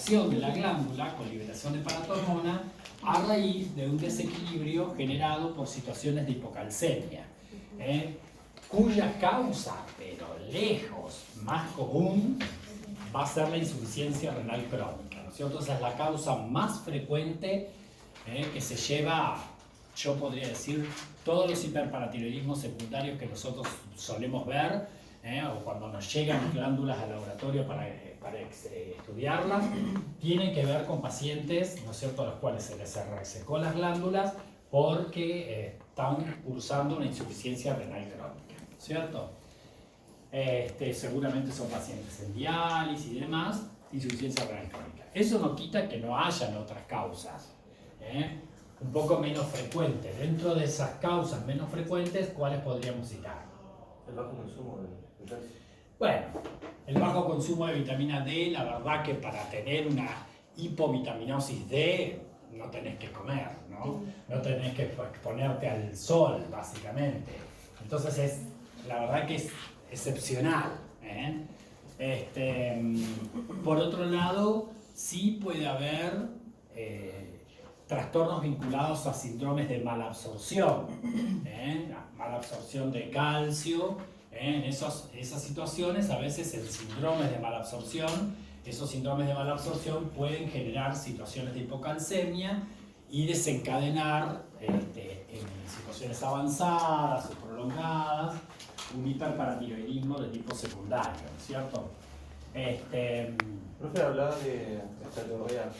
De la glándula con liberación de paratormona a raíz de un desequilibrio generado por situaciones de hipocalcemia, cuya causa, pero lejos más común, va a ser la insuficiencia renal crónica, ¿no es cierto? Esa es la causa más frecuente que se lleva, yo podría decir, todos los hiperparatiroidismos secundarios que nosotros solemos ver, o cuando nos llegan glándulas al laboratorio para estudiarlas, tienen que ver con pacientes, ¿no es cierto?, a los cuales se les resecó las glándulas porque están cursando una insuficiencia renal crónica, ¿cierto? Seguramente son pacientes en diálisis y demás, insuficiencia renal crónica. Eso no quita que no hayan otras causas, un poco menos frecuentes. Dentro de esas causas menos frecuentes, ¿cuáles podríamos citar? El bajo consumo de calcio. Bueno, el bajo consumo de vitamina D, la verdad que para tener una hipovitaminosis D no tenés que comer, ¿no? No tenés que exponerte al sol, básicamente. Entonces la verdad que es excepcional, Por otro lado, sí puede haber trastornos vinculados a síndromes de malabsorción, malabsorción de calcio. En esas situaciones, a veces el síndrome de malabsorción, esos síndromes de malabsorción pueden generar situaciones de hipocalcemia y desencadenar en situaciones avanzadas o prolongadas un hiperparatiroidismo de tipo secundario, ¿no es cierto? Profe, hablaba de esteatorrea.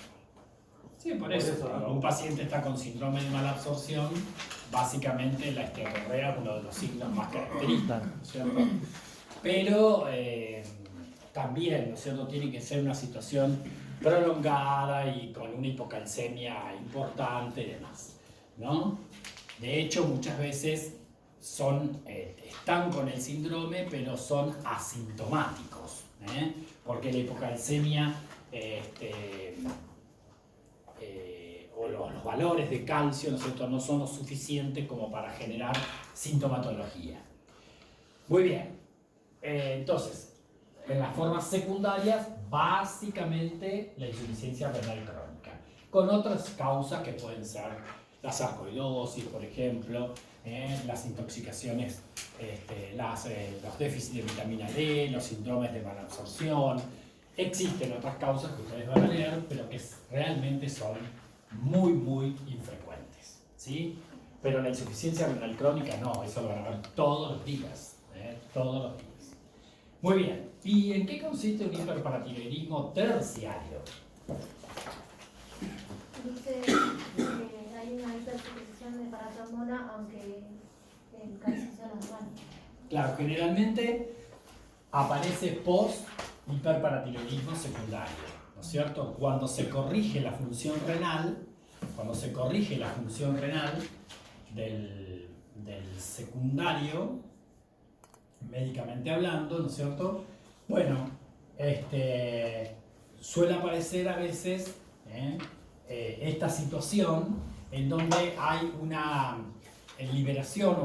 Sí, por eso, cuando un paciente está con síndrome de malabsorción, básicamente la esteatorrea es uno de los signos más característicos, ¿no es cierto? Pero también, ¿no es cierto?, tiene que ser una situación prolongada y con una hipocalcemia importante y demás, ¿no? De hecho, muchas veces están con el síndrome, pero son asintomáticos, porque la hipocalcemia o los valores de calcio, ¿no es cierto?, no son lo suficientes como para generar sintomatología. Muy bien, entonces, en las formas secundarias, básicamente la insuficiencia renal crónica, con otras causas que pueden ser la sarcoidosis, por ejemplo, las intoxicaciones, los déficits de vitamina D, los síndromes de malabsorción. Existen otras causas que ustedes van a leer, pero que realmente son muy, muy infrecuentes, ¿sí? Pero la insuficiencia renal crónica no, eso lo van a ver todos los días, todos los días. Muy bien, ¿y en qué consiste un hiperparatiroidismo terciario? Dice que hay una hipersuficiencia de paratormona, aunque el calcio sea normal. Claro, generalmente aparece post hiperparatiroidismo secundario, ¿no es cierto? Cuando se corrige la función renal, del secundario, médicamente hablando, ¿no es cierto? Bueno, suele aparecer a veces esta situación en donde hay una liberación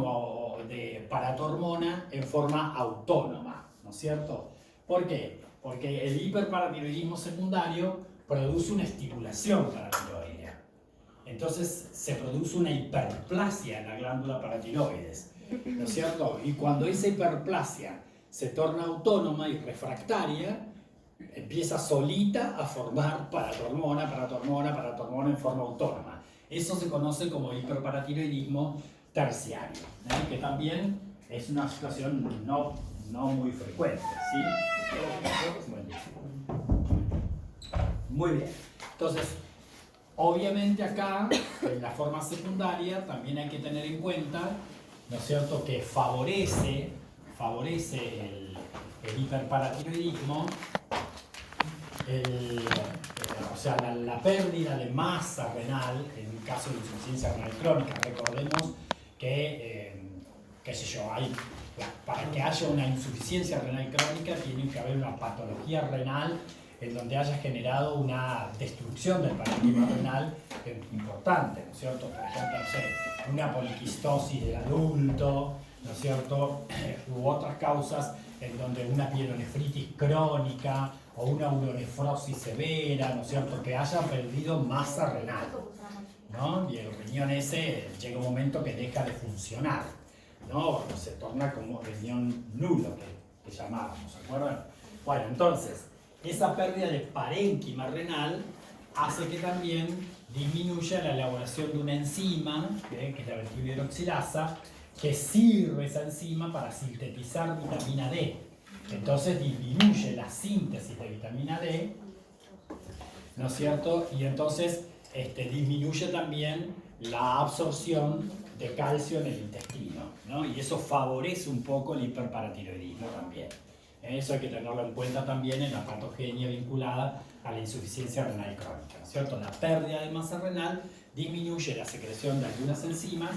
de paratormona en forma autónoma, ¿no es cierto? ¿Por qué? Porque el hiperparatiroidismo secundario produce una estimulación paratiroidea. Entonces se produce una hiperplasia en la glándula paratiroides, ¿no es cierto? Y cuando esa hiperplasia se torna autónoma y refractaria, empieza solita a formar paratormona en forma autónoma. Eso se conoce como hiperparatiroidismo terciario, que también es una situación no muy frecuente, ¿sí? Muy bien. Entonces, obviamente acá, en la forma secundaria, también hay que tener en cuenta, ¿no es cierto?, que favorece el hiperparatiroidismo, o sea, la pérdida de masa renal en un caso de insuficiencia renal crónica. Recordemos que, qué sé yo, para que haya una insuficiencia renal crónica tiene que haber una patología renal en donde haya generado una destrucción del parénquima renal importante, ¿no es cierto? Por ejemplo, no sé, una poliquistosis del adulto, ¿no es cierto? U otras causas en donde una pielonefritis crónica o una uronefrosis severa, ¿no es cierto?, que haya perdido masa renal, ¿no? Y el riñón ese llega un momento que deja de funcionar, ¿no? Se torna como riñón nulo, que llamábamos, ¿se acuerdan? Bueno, entonces, esa pérdida de parénquima renal hace que también disminuya la elaboración de una enzima, que es la vertibroxilasa, que sirve esa enzima para sintetizar vitamina D. Entonces disminuye la síntesis de vitamina D, ¿no es cierto? Y entonces disminuye también la absorción de calcio en el intestino, ¿no? Y eso favorece un poco el hiperparatiroidismo también. Eso hay que tenerlo en cuenta también en la patogenia vinculada a la insuficiencia renal crónica, ¿no es cierto? La pérdida de masa renal disminuye la secreción de algunas enzimas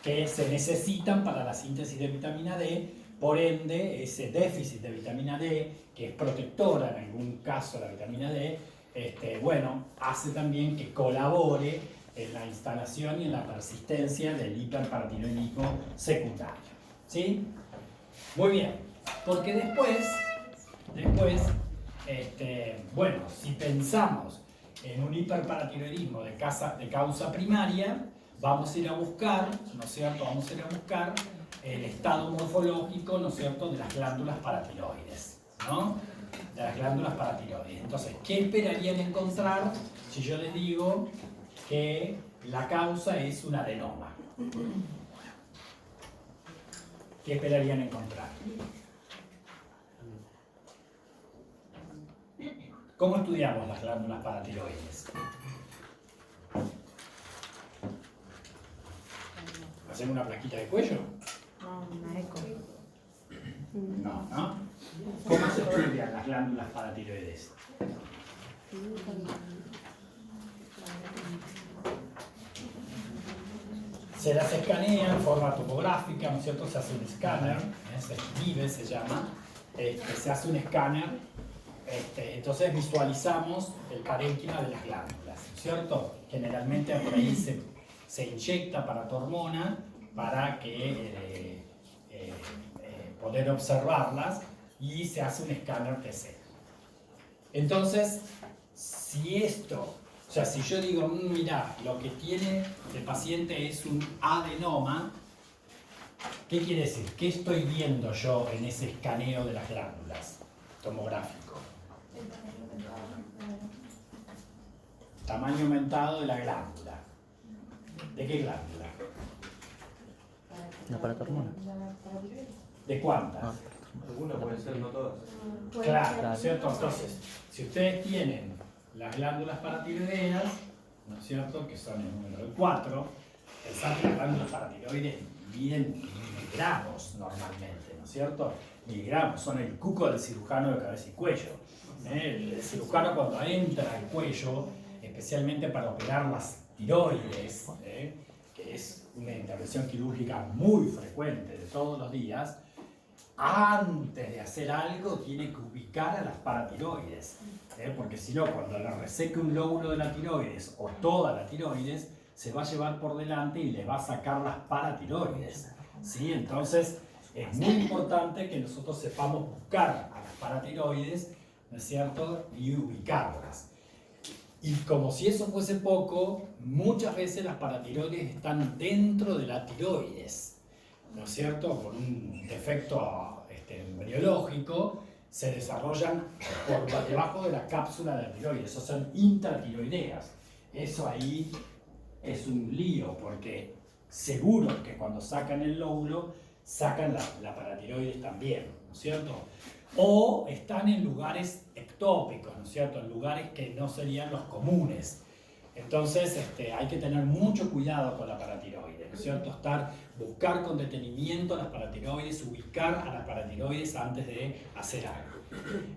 que se necesitan para la síntesis de vitamina D. Por ende, ese déficit de vitamina D, que es protectora en algún caso la vitamina D, bueno, hace también que colabore en la instalación y en la persistencia del hiperparatiroidismo secundario. ¿Sí? Muy bien, porque después, bueno, si pensamos en un hiperparatiroidismo de causa primaria, vamos a ir a buscar, ¿no es cierto? Vamos a ir a buscar el estado morfológico, ¿no es cierto?, de las glándulas paratiroides, ¿no? De las glándulas paratiroides. Entonces, ¿qué esperarían encontrar si yo les digo que la causa es un adenoma? ¿Qué esperarían encontrar? ¿Cómo estudiamos las glándulas paratiroides? ¿Hacen una plaquita de cuello? Una eco. No, ¿no? ¿Cómo se estudian las glándulas paratiroides? Se las escanea en forma topográfica, ¿no es cierto? Se hace un escáner, VIVE se llama, se hace un escáner, entonces visualizamos el parénquima de las glándulas, ¿no es cierto? Generalmente por ahí se inyecta paratormona para que poder observarlas y se hace un escáner TC. Entonces, si yo digo, mira, lo que tiene el paciente es un adenoma, ¿qué quiere decir? ¿Qué estoy viendo yo en ese escaneo de las glándulas tomográfico? Tamaño aumentado de la glándula. ¿De qué glándula? La paratormona. ¿De cuántas? Algunas pueden ser, no todas. Claro, ¿cierto? Entonces, si ustedes tienen las glándulas paratiroideas, ¿no es cierto?, que son el número 4, pensad que las glándulas paratiroides miden miligramos normalmente, ¿no es cierto? Miligramos, son el cuco del cirujano de cabeza y cuello. El cirujano cuando entra al cuello, especialmente para operar las tiroides, que es una intervención quirúrgica muy frecuente de todos los días, antes de hacer algo tiene que ubicar a las paratiroides, porque si no, cuando le reseque un lóbulo de la tiroides o toda la tiroides, se va a llevar por delante y le va a sacar las paratiroides, ¿sí? Entonces es muy importante que nosotros sepamos buscar a las paratiroides, ¿no es cierto?, y ubicarlas. Y como si eso fuese poco, muchas veces las paratiroides están dentro de la tiroides, ¿no es cierto? Por un defecto embriológico, se desarrollan por debajo de la cápsula de la tiroides, eso son intratiroideas. Eso ahí es un lío, porque seguro que cuando sacan el lóbulo, sacan la paratiroides también, ¿no es cierto? O están en lugares ectópicos, ¿no es cierto? En lugares que no serían los comunes. Entonces hay que tener mucho cuidado con la paratiroide, ¿no es cierto? Buscar con detenimiento las paratiroides, ubicar a las paratiroides antes de hacer algo.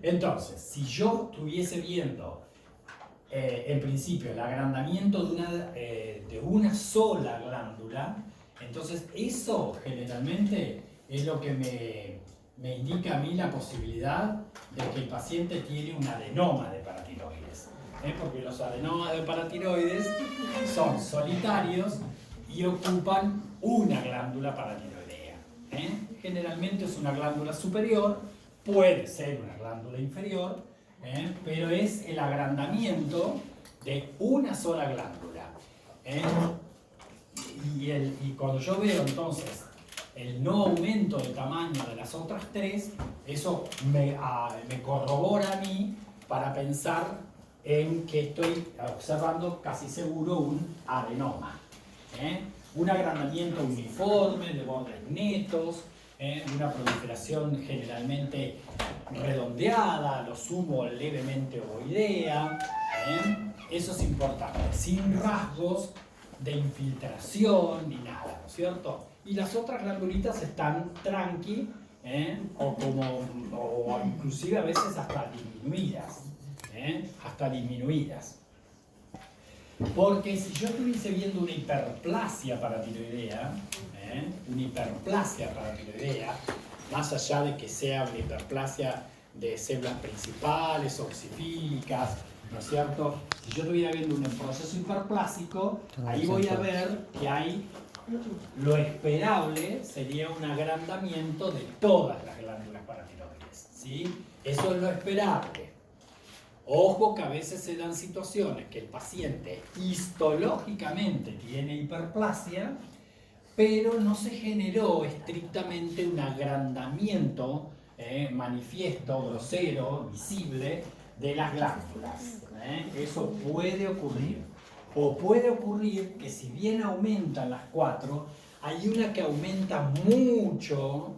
Entonces, si yo estuviese viendo en principio el agrandamiento de una sola glándula, entonces eso generalmente es lo que me indica a mí la posibilidad de que el paciente tiene un adenoma de paratiroides. Porque los adenomas de paratiroides son solitarios y ocupan una glándula paratiroidea. Generalmente es una glándula superior, puede ser una glándula inferior, pero es el agrandamiento de una sola glándula. Y cuando yo veo entonces el no aumento de tamaño de las otras tres, eso me corrobora a mí para pensar en que estoy observando casi seguro un adenoma. Un agrandamiento uniforme de bordes netos, una proliferación generalmente redondeada, a lo sumo levemente ovoidea. Eso es importante, sin rasgos de infiltración ni nada, ¿no es cierto? Y las otras glandulitas están tranqui, o inclusive a veces hasta disminuidas. Porque si yo estuviese viendo una hiperplasia paratiroidea, más allá de que sea una hiperplasia de células principales, oxifílicas, ¿no es cierto? Si yo estuviera viendo un proceso hiperplásico, ahí voy a ver que hay, lo esperable sería un agrandamiento de todas las glándulas paratiroides, ¿sí? Eso es lo esperable. Ojo que a veces se dan situaciones que el paciente histológicamente tiene hiperplasia, pero no se generó estrictamente un agrandamiento manifiesto, grosero, visible de las glándulas. Eso puede ocurrir. O puede ocurrir que si bien aumentan las cuatro, hay una que aumenta mucho,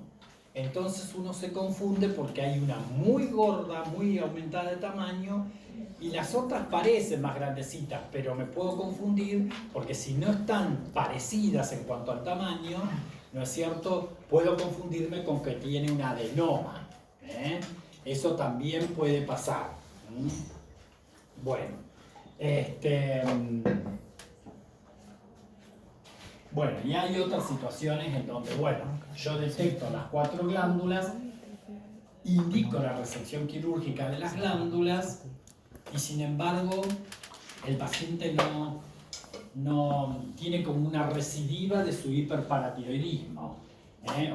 entonces uno se confunde porque hay una muy gorda, muy aumentada de tamaño, y las otras parecen más grandecitas, pero me puedo confundir porque si no están parecidas en cuanto al tamaño, ¿no es cierto? Puedo confundirme con que tiene un adenoma. Eso también puede pasar. Bueno, y hay otras situaciones en donde, yo detecto las cuatro glándulas, indico la resección quirúrgica de las glándulas y sin embargo el paciente no tiene como una recidiva de su hiperparatiroidismo,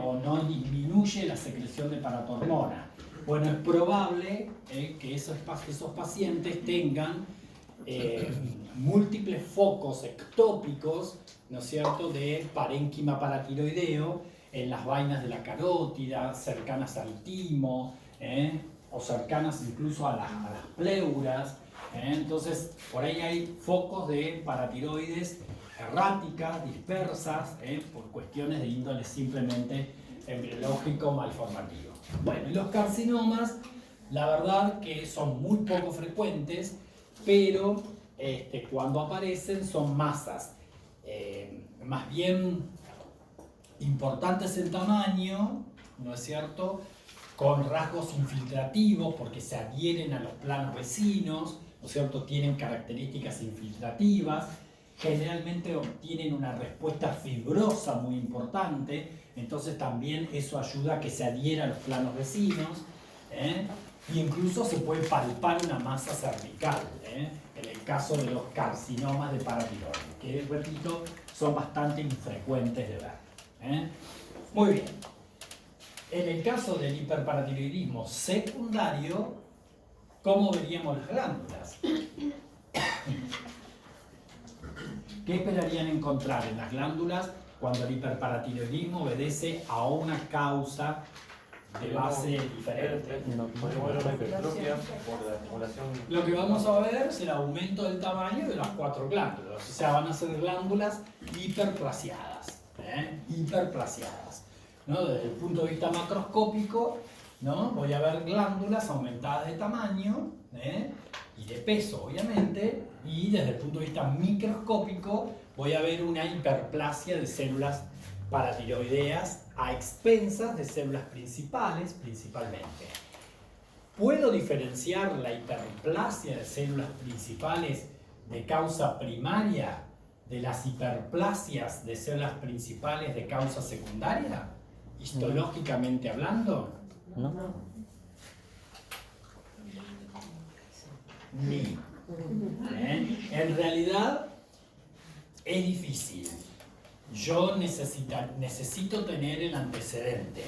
o no disminuye la secreción de paratormona. Bueno, es probable que esos pacientes tengan múltiples focos ectópicos, ¿no es cierto?, de parénquima paratiroideo en las vainas de la carótida, cercanas al timo, o cercanas incluso a las pleuras. Entonces, por ahí hay focos de paratiroides erráticas, dispersas, por cuestiones de índole simplemente embriológico malformativo. Bueno, y los carcinomas, la verdad que son muy poco frecuentes, pero cuando aparecen son masas más bien importantes en tamaño, ¿no es cierto?, con rasgos infiltrativos porque se adhieren a los planos vecinos, ¿no es cierto?, tienen características infiltrativas, generalmente obtienen una respuesta fibrosa muy importante, entonces también eso ayuda a que se adhiera a los planos vecinos, e incluso se puede palpar una masa cervical, en el caso de los carcinomas de paratiroides, que repito, son bastante infrecuentes de ver. Muy bien. En el caso del hiperparatiroidismo secundario, ¿cómo veríamos las glándulas? ¿Qué esperarían encontrar en las glándulas cuando el hiperparatiroidismo obedece a una causa de base diferente? Podemos ver una hipertrofia por la estimulación. Lo que vamos a ver es el aumento del tamaño de las cuatro glándulas, o sea, van a ser glándulas hiperplasiadas, hiperplasiadas, ¿no? Desde el punto de vista macroscópico, ¿no? Voy a ver glándulas aumentadas de tamaño, y de peso, obviamente, y desde el punto de vista microscópico voy a ver una hiperplasia de células paratiroideas a expensas de células principales, principalmente. ¿Puedo diferenciar la hiperplasia de células principales de causa primaria de las hiperplasias de células principales de causa secundaria? Histológicamente hablando. No. Ni. En realidad es difícil. Yo necesito tener el antecedente.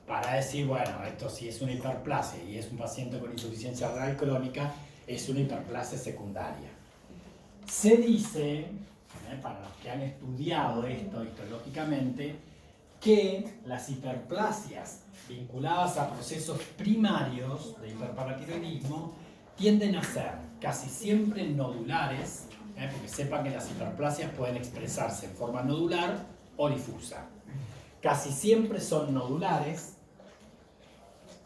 para decir, bueno, esto sí es una hiperplasia y es un paciente con insuficiencia renal crónica, es una hiperplasia secundaria. Se dice, para los que han estudiado esto histológicamente, que las hiperplasias vinculadas a procesos primarios de hiperparatiroidismo tienden a ser casi siempre nodulares, porque sepan que las hiperplasias pueden expresarse en forma nodular o difusa. Casi siempre son nodulares,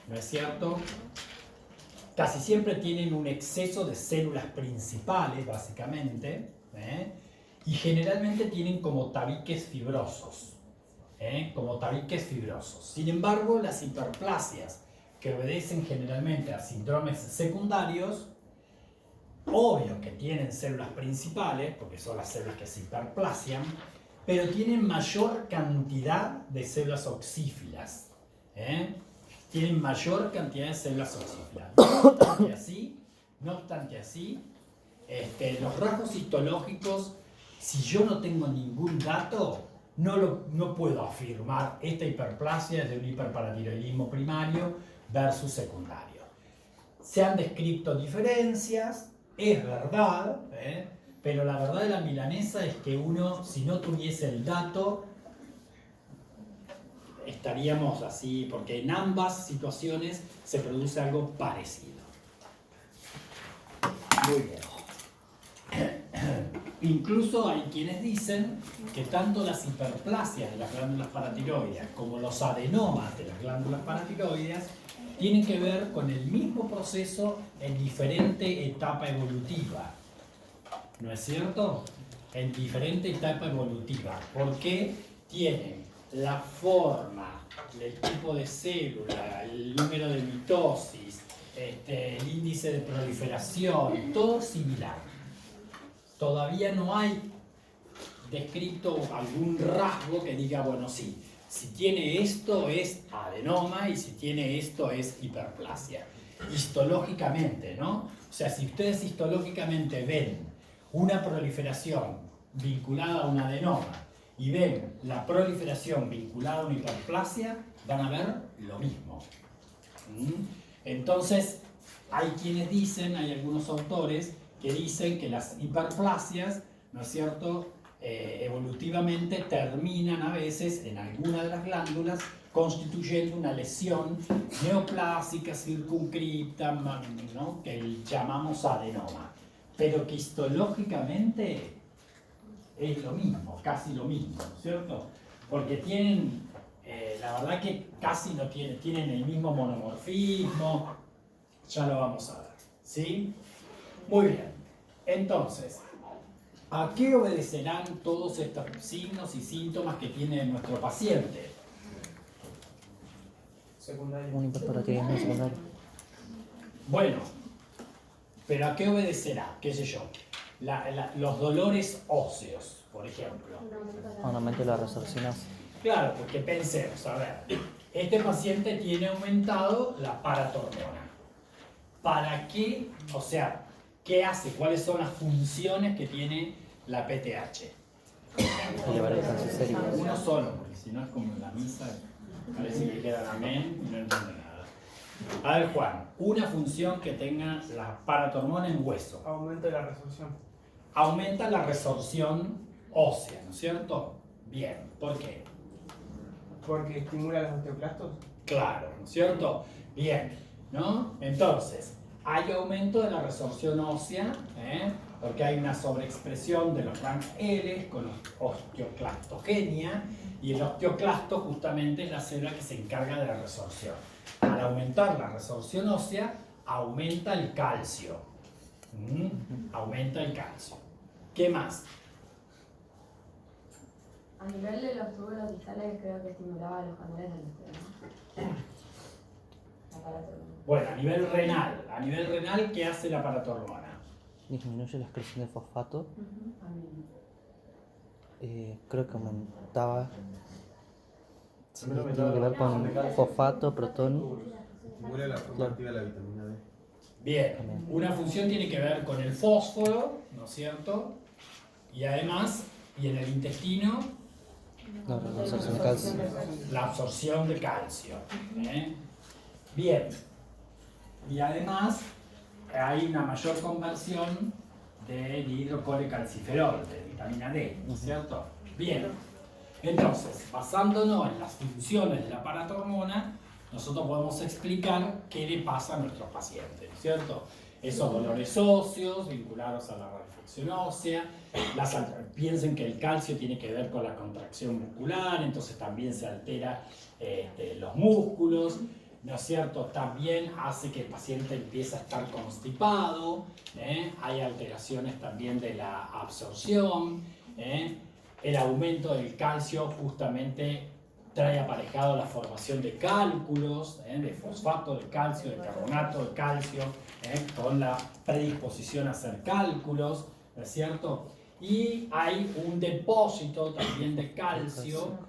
¿no es cierto? Casi siempre tienen un exceso de células principales, básicamente, y generalmente tienen como tabiques fibrosos. Como tabiques fibrosos. Sin embargo, las hiperplasias que obedecen generalmente a síndromes secundarios, obvio que tienen células principales, porque son las células que se hiperplasian, pero tienen mayor cantidad de células oxífilas. Tienen mayor cantidad de células oxífilas. No obstante así, los rasgos histológicos, si yo no tengo ningún dato, no puedo afirmar esta hiperplasia es de un hiperparatiroidismo primario versus secundario. Se han descrito diferencias, es verdad, pero la verdad de la milanesa es que uno, si no tuviese el dato, estaríamos así, porque en ambas situaciones se produce algo parecido. Muy bien. Incluso hay quienes dicen que tanto las hiperplasias de las glándulas paratiroideas como los adenomas de las glándulas paratiroideas tienen que ver con el mismo proceso en diferente etapa evolutiva. ¿No es cierto? En diferente etapa evolutiva. Porque tienen la forma, el tipo de célula, el número de mitosis, el índice de proliferación, todo similar. Todavía no hay descrito algún rasgo que diga, bueno, sí, si tiene esto es adenoma y si tiene esto es hiperplasia. Histológicamente, ¿no? O sea, si ustedes histológicamente ven una proliferación vinculada a un adenoma y ven la proliferación vinculada a una hiperplasia, van a ver lo mismo. Entonces, hay quienes dicen, hay algunos autores que dicen que las hiperplasias, ¿no es cierto?, evolutivamente terminan a veces en alguna de las glándulas constituyendo una lesión neoplásica circunscripta, ¿no?, que llamamos adenoma, pero que histológicamente es lo mismo, casi lo mismo, ¿no es cierto? Porque tienen, la verdad que casi no tienen el mismo monomorfismo, ya lo vamos a ver, ¿sí? Muy bien, entonces, ¿a qué obedecerán todos estos signos y síntomas que tiene nuestro paciente? Secundario. Un hiperparatiroidismo secundario. Bueno, ¿pero a qué obedecerá? ¿Qué sé yo? Los dolores óseos, por ejemplo. Un aumento de la resorción ósea. Claro, porque pensemos, a ver, este paciente tiene aumentado la paratormona. ¿Para qué? O sea, ¿qué hace? ¿Cuáles son las funciones que tiene la PTH? Elevar el calcio sérico. Uno solo, porque si no es como en la misa, parece que queda amén y no entiendo nada. A ver, Juan, una función que tenga la paratormona en hueso. Aumento de la resolución. Aumenta la resorción ósea, ¿no es cierto? Bien, ¿por qué? Porque estimula los osteoclastos. Claro, ¿no es cierto? Bien, ¿no? Entonces, hay aumento de la resorción ósea, porque hay una sobreexpresión de los RANKL con osteoclastogenia, y el osteoclasto justamente es la célula que se encarga de la resorción. Al aumentar la resorción ósea, aumenta el calcio. Aumenta el calcio. ¿Qué más? A nivel de los túbulos distales creo que estimulaba los canales del esternón. La paratormona. Bueno, a nivel renal, ¿qué hace la paratormona? Disminuye la excreción de fosfato. Creo que aumentaba. Sí, tiene que ver con fosfato, protón. Estimula la forma activa de la vitamina D. Bien, una función tiene que ver con el fósforo, ¿no es cierto? Y además, y en el intestino, No, la absorción de calcio. La absorción de calcio. Bien. Y además hay una mayor conversión del hidrocolecalciferol, de vitamina D, ¿no es cierto? Bien. Entonces, basándonos en las funciones de la paratormona, nosotros podemos explicar qué le pasa a nuestros pacientes, ¿cierto? Esos dolores óseos vinculados a la rarefacción ósea, piensen que el calcio tiene que ver con la contracción muscular, entonces también se altera los músculos, ¿no es cierto? También hace que el paciente empiece a estar constipado, hay alteraciones también de la absorción, el aumento del calcio justamente trae aparejado la formación de cálculos, de fosfato de calcio, de carbonato de calcio, con la predisposición a hacer cálculos, ¿no es cierto? Y hay un depósito también de calcio,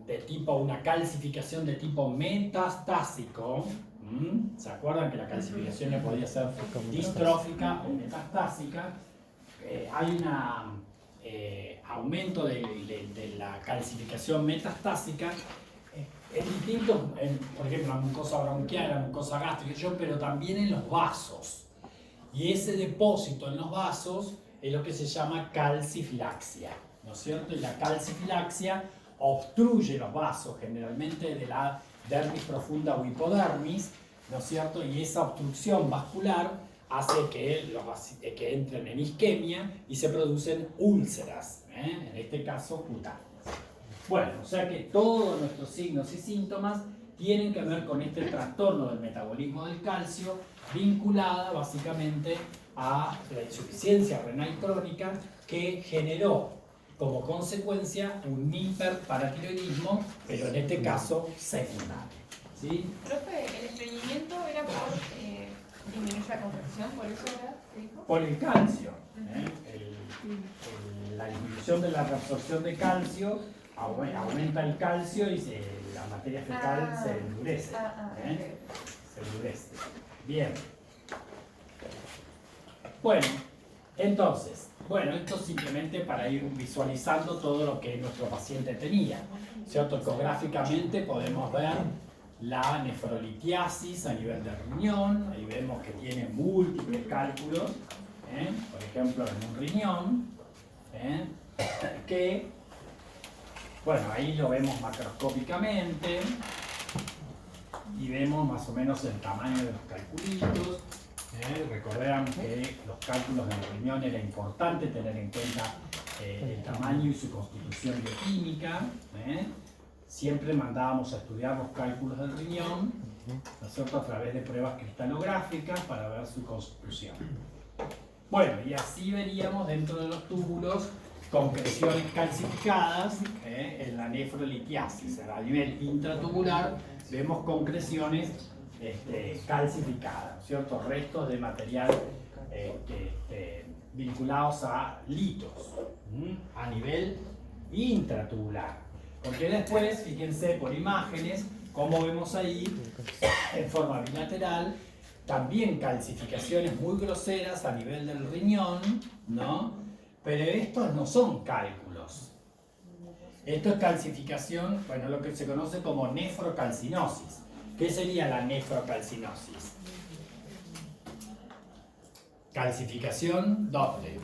de tipo, una calcificación de tipo metastásico. ¿Se acuerdan que la calcificación podía ser distrófica o metastásica? Hay un aumento de la calcificación metastásica en distintos, por ejemplo, la mucosa bronquial, la mucosa gástrica, pero también en los vasos. Y ese depósito en los vasos es lo que se llama calcifilaxia, ¿no es cierto? Y la calcifilaxia obstruye los vasos, generalmente de la dermis profunda o hipodermis, ¿no es cierto? Y esa obstrucción vascular hace que entren en isquemia y se producen úlceras, en este caso cutáneas. Bueno, o sea que todos nuestros signos y síntomas tienen que ver con este trastorno del metabolismo del calcio, vinculada básicamente a la insuficiencia renal crónica que generó como consecuencia un hiperparatiroidismo, pero en este caso secundario. ¿Sí? Profe, el estreñimiento era por disminuir la contracción, por eso era, ¿se dijo? Por el calcio. La disminución de la reabsorción de calcio aumenta el calcio y la materia fecal se endurece. Se endurece. Bien. Bueno, entonces, esto simplemente para ir visualizando todo lo que nuestro paciente tenía. ¿Cierto? Ecográficamente podemos ver la nefrolitiasis a nivel de riñón, ahí vemos que tiene múltiples cálculos, por ejemplo en un riñón, que, bueno, ahí lo vemos macroscópicamente y vemos más o menos el tamaño de los calculitos. Recordarán que los cálculos del riñón era importante tener en cuenta el tamaño y su constitución bioquímica. Siempre mandábamos a estudiar los cálculos del riñón, ¿no es cierto?, a través de pruebas cristalográficas para ver su constitución. Bueno, y así veríamos dentro de los túbulos concreciones calcificadas en la nefrolitiasis. A nivel intratubular vemos concreciones calcificadas, ¿no es cierto?, restos de material vinculados a litos a nivel intratubular. Porque después, fíjense por imágenes, como vemos ahí, en forma bilateral, también calcificaciones muy groseras a nivel del riñón, ¿no? Pero estos no son cálculos. Esto es calcificación, bueno, lo que se conoce como nefrocalcinosis. ¿Qué sería la nefrocalcinosis? Calcificación doble.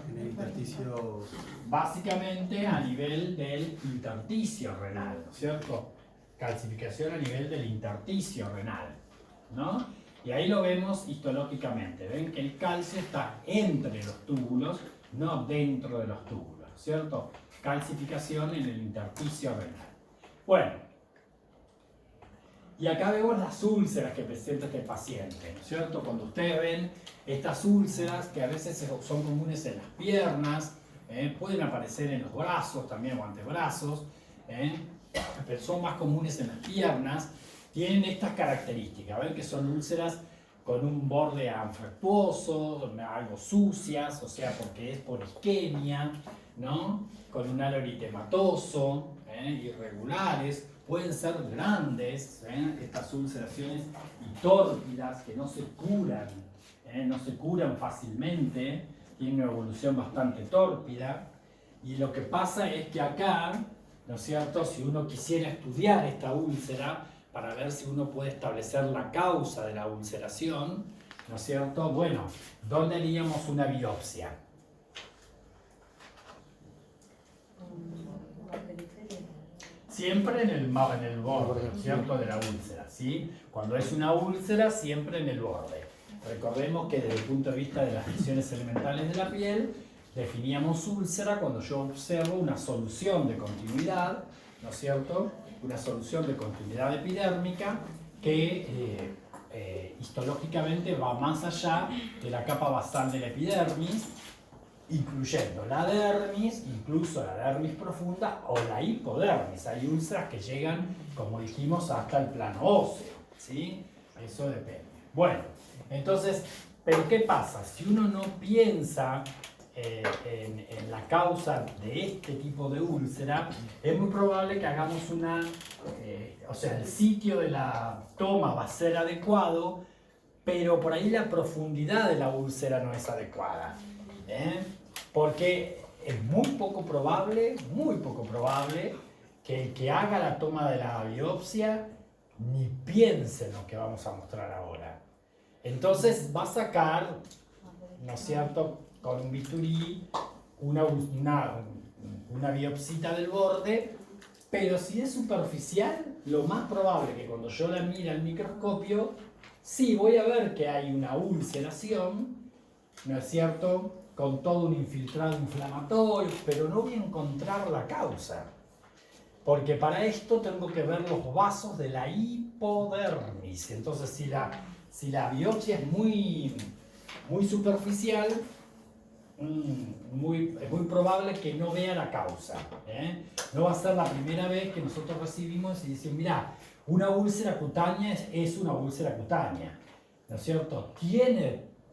En el intersticio. Básicamente a nivel del intersticio renal, ¿no es cierto? Calcificación a nivel del intersticio renal, ¿no? Y ahí lo vemos histológicamente. Ven que el calcio está entre los túbulos, no dentro de los túbulos, ¿cierto? Calcificación en el intersticio renal. Bueno, y acá vemos las úlceras que presenta este paciente, ¿no es cierto? Cuando ustedes ven estas úlceras, que a veces son comunes en las piernas, pueden aparecer en los brazos también o antebrazos, pero son más comunes en las piernas, tienen estas características. Ven que son úlceras con un borde anfractuoso, algo sucias, o sea, porque es por isquemia, ¿no? Con un halo eritematoso, irregulares, pueden ser grandes, estas ulceraciones y tórpidas que no se curan fácilmente, tienen una evolución bastante tórpida. Y lo que pasa es que acá, ¿no es cierto?, si uno quisiera estudiar esta úlcera para ver si uno puede establecer la causa de la ulceración, ¿no es cierto? Bueno, ¿dónde haríamos una biopsia? Siempre en el borde, ¿no es cierto?, de la úlcera, ¿sí? Cuando es una úlcera, siempre en el borde. Recordemos que desde el punto de vista de las lesiones elementales de la piel, definíamos úlcera cuando yo observo una solución de continuidad, ¿no es cierto?, una solución de continuidad epidérmica que histológicamente va más allá de la capa basal de la epidermis, incluyendo la dermis, incluso la dermis profunda o la hipodermis. Hay úlceras que llegan, como dijimos, hasta el plano óseo, ¿sí? Eso depende. Bueno, entonces, ¿pero qué pasa? Si uno no piensa en la causa de este tipo de úlcera, es muy probable que hagamos una, o sea, el sitio de la toma va a ser adecuado, pero por ahí la profundidad de la úlcera no es adecuada, porque es muy poco probable que el que haga la toma de la biopsia ni piense en lo que vamos a mostrar ahora. Entonces va a sacar, ¿no es cierto?, con un bisturí una biopsita del borde, pero si es superficial, lo más probable es que cuando yo la mire al microscopio, sí voy a ver que hay una ulceración, ¿no es cierto?, con todo un infiltrado inflamatorio, pero no voy a encontrar la causa. Porque para esto tengo que ver los vasos de la hipodermis. Entonces, si la biopsia es muy superficial, es muy probable que no vea la causa. No va a ser la primera vez que nosotros recibimos y decimos, mira, una úlcera cutánea es una úlcera cutánea, ¿no es cierto?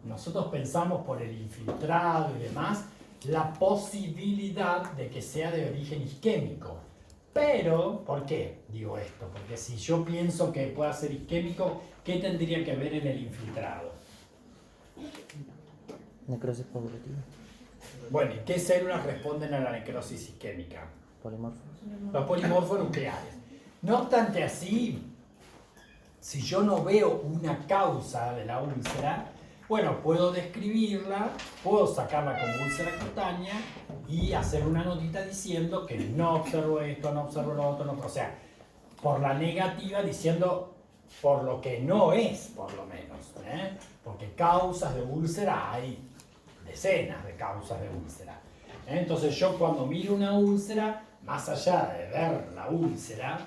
Nosotros pensamos por el infiltrado y demás, la posibilidad de que sea de origen isquémico. Pero, ¿por qué digo esto? Porque si yo pienso que pueda ser isquémico, ¿qué tendría que ver en el infiltrado? Necrosis progresiva. Bueno, ¿y qué células responden a la necrosis isquémica? Polimorfos. Los polimorfos nucleares. No obstante así, si yo no veo una causa de la úlcera, bueno, puedo describirla, puedo sacarla como úlcera cutánea y hacer una notita diciendo que no observo esto, no observo lo otro, no, o sea, por la negativa diciendo por lo que no es, por lo menos, porque causas de úlcera hay decenas de causas de úlcera. Entonces yo cuando miro una úlcera, más allá de ver la úlcera,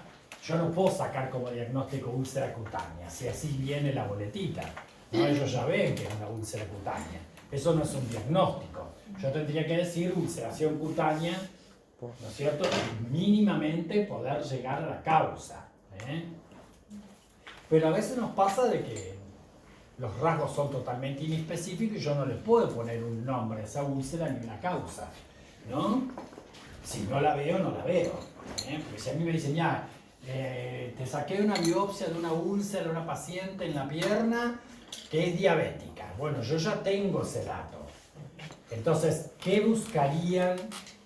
yo no puedo sacar como diagnóstico úlcera cutánea, si así viene la boletita. ¿No? Ellos ya ven que es una úlcera cutánea. Eso no es un diagnóstico. Yo tendría que decir ulceración cutánea, ¿no es cierto? Y mínimamente poder llegar a la causa. Pero a veces nos pasa de que los rasgos son totalmente inespecíficos y yo no le puedo poner un nombre a esa úlcera ni una causa, ¿no? Si no la veo, no la veo. Porque si a mí me dicen, ya, te saqué una biopsia de una úlcera de una paciente en la pierna que es diabética. Bueno, yo ya tengo ese dato. Entonces, ¿qué buscarían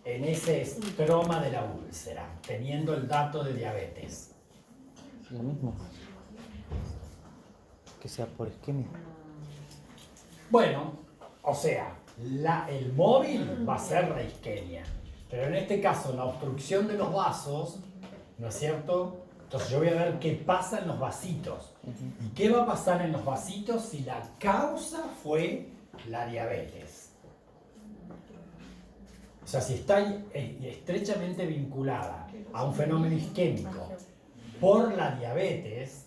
en ese estroma de la úlcera, teniendo el dato de diabetes? Lo mismo. Que sea por isquemia. Bueno, o sea, el móvil va a ser la isquemia. Pero en este caso, la obstrucción de los vasos, ¿no es cierto? Entonces yo voy a ver qué pasa en los vasitos. ¿Y qué va a pasar en los vasitos si la causa fue la diabetes? O sea, si está estrechamente vinculada a un fenómeno isquémico por la diabetes,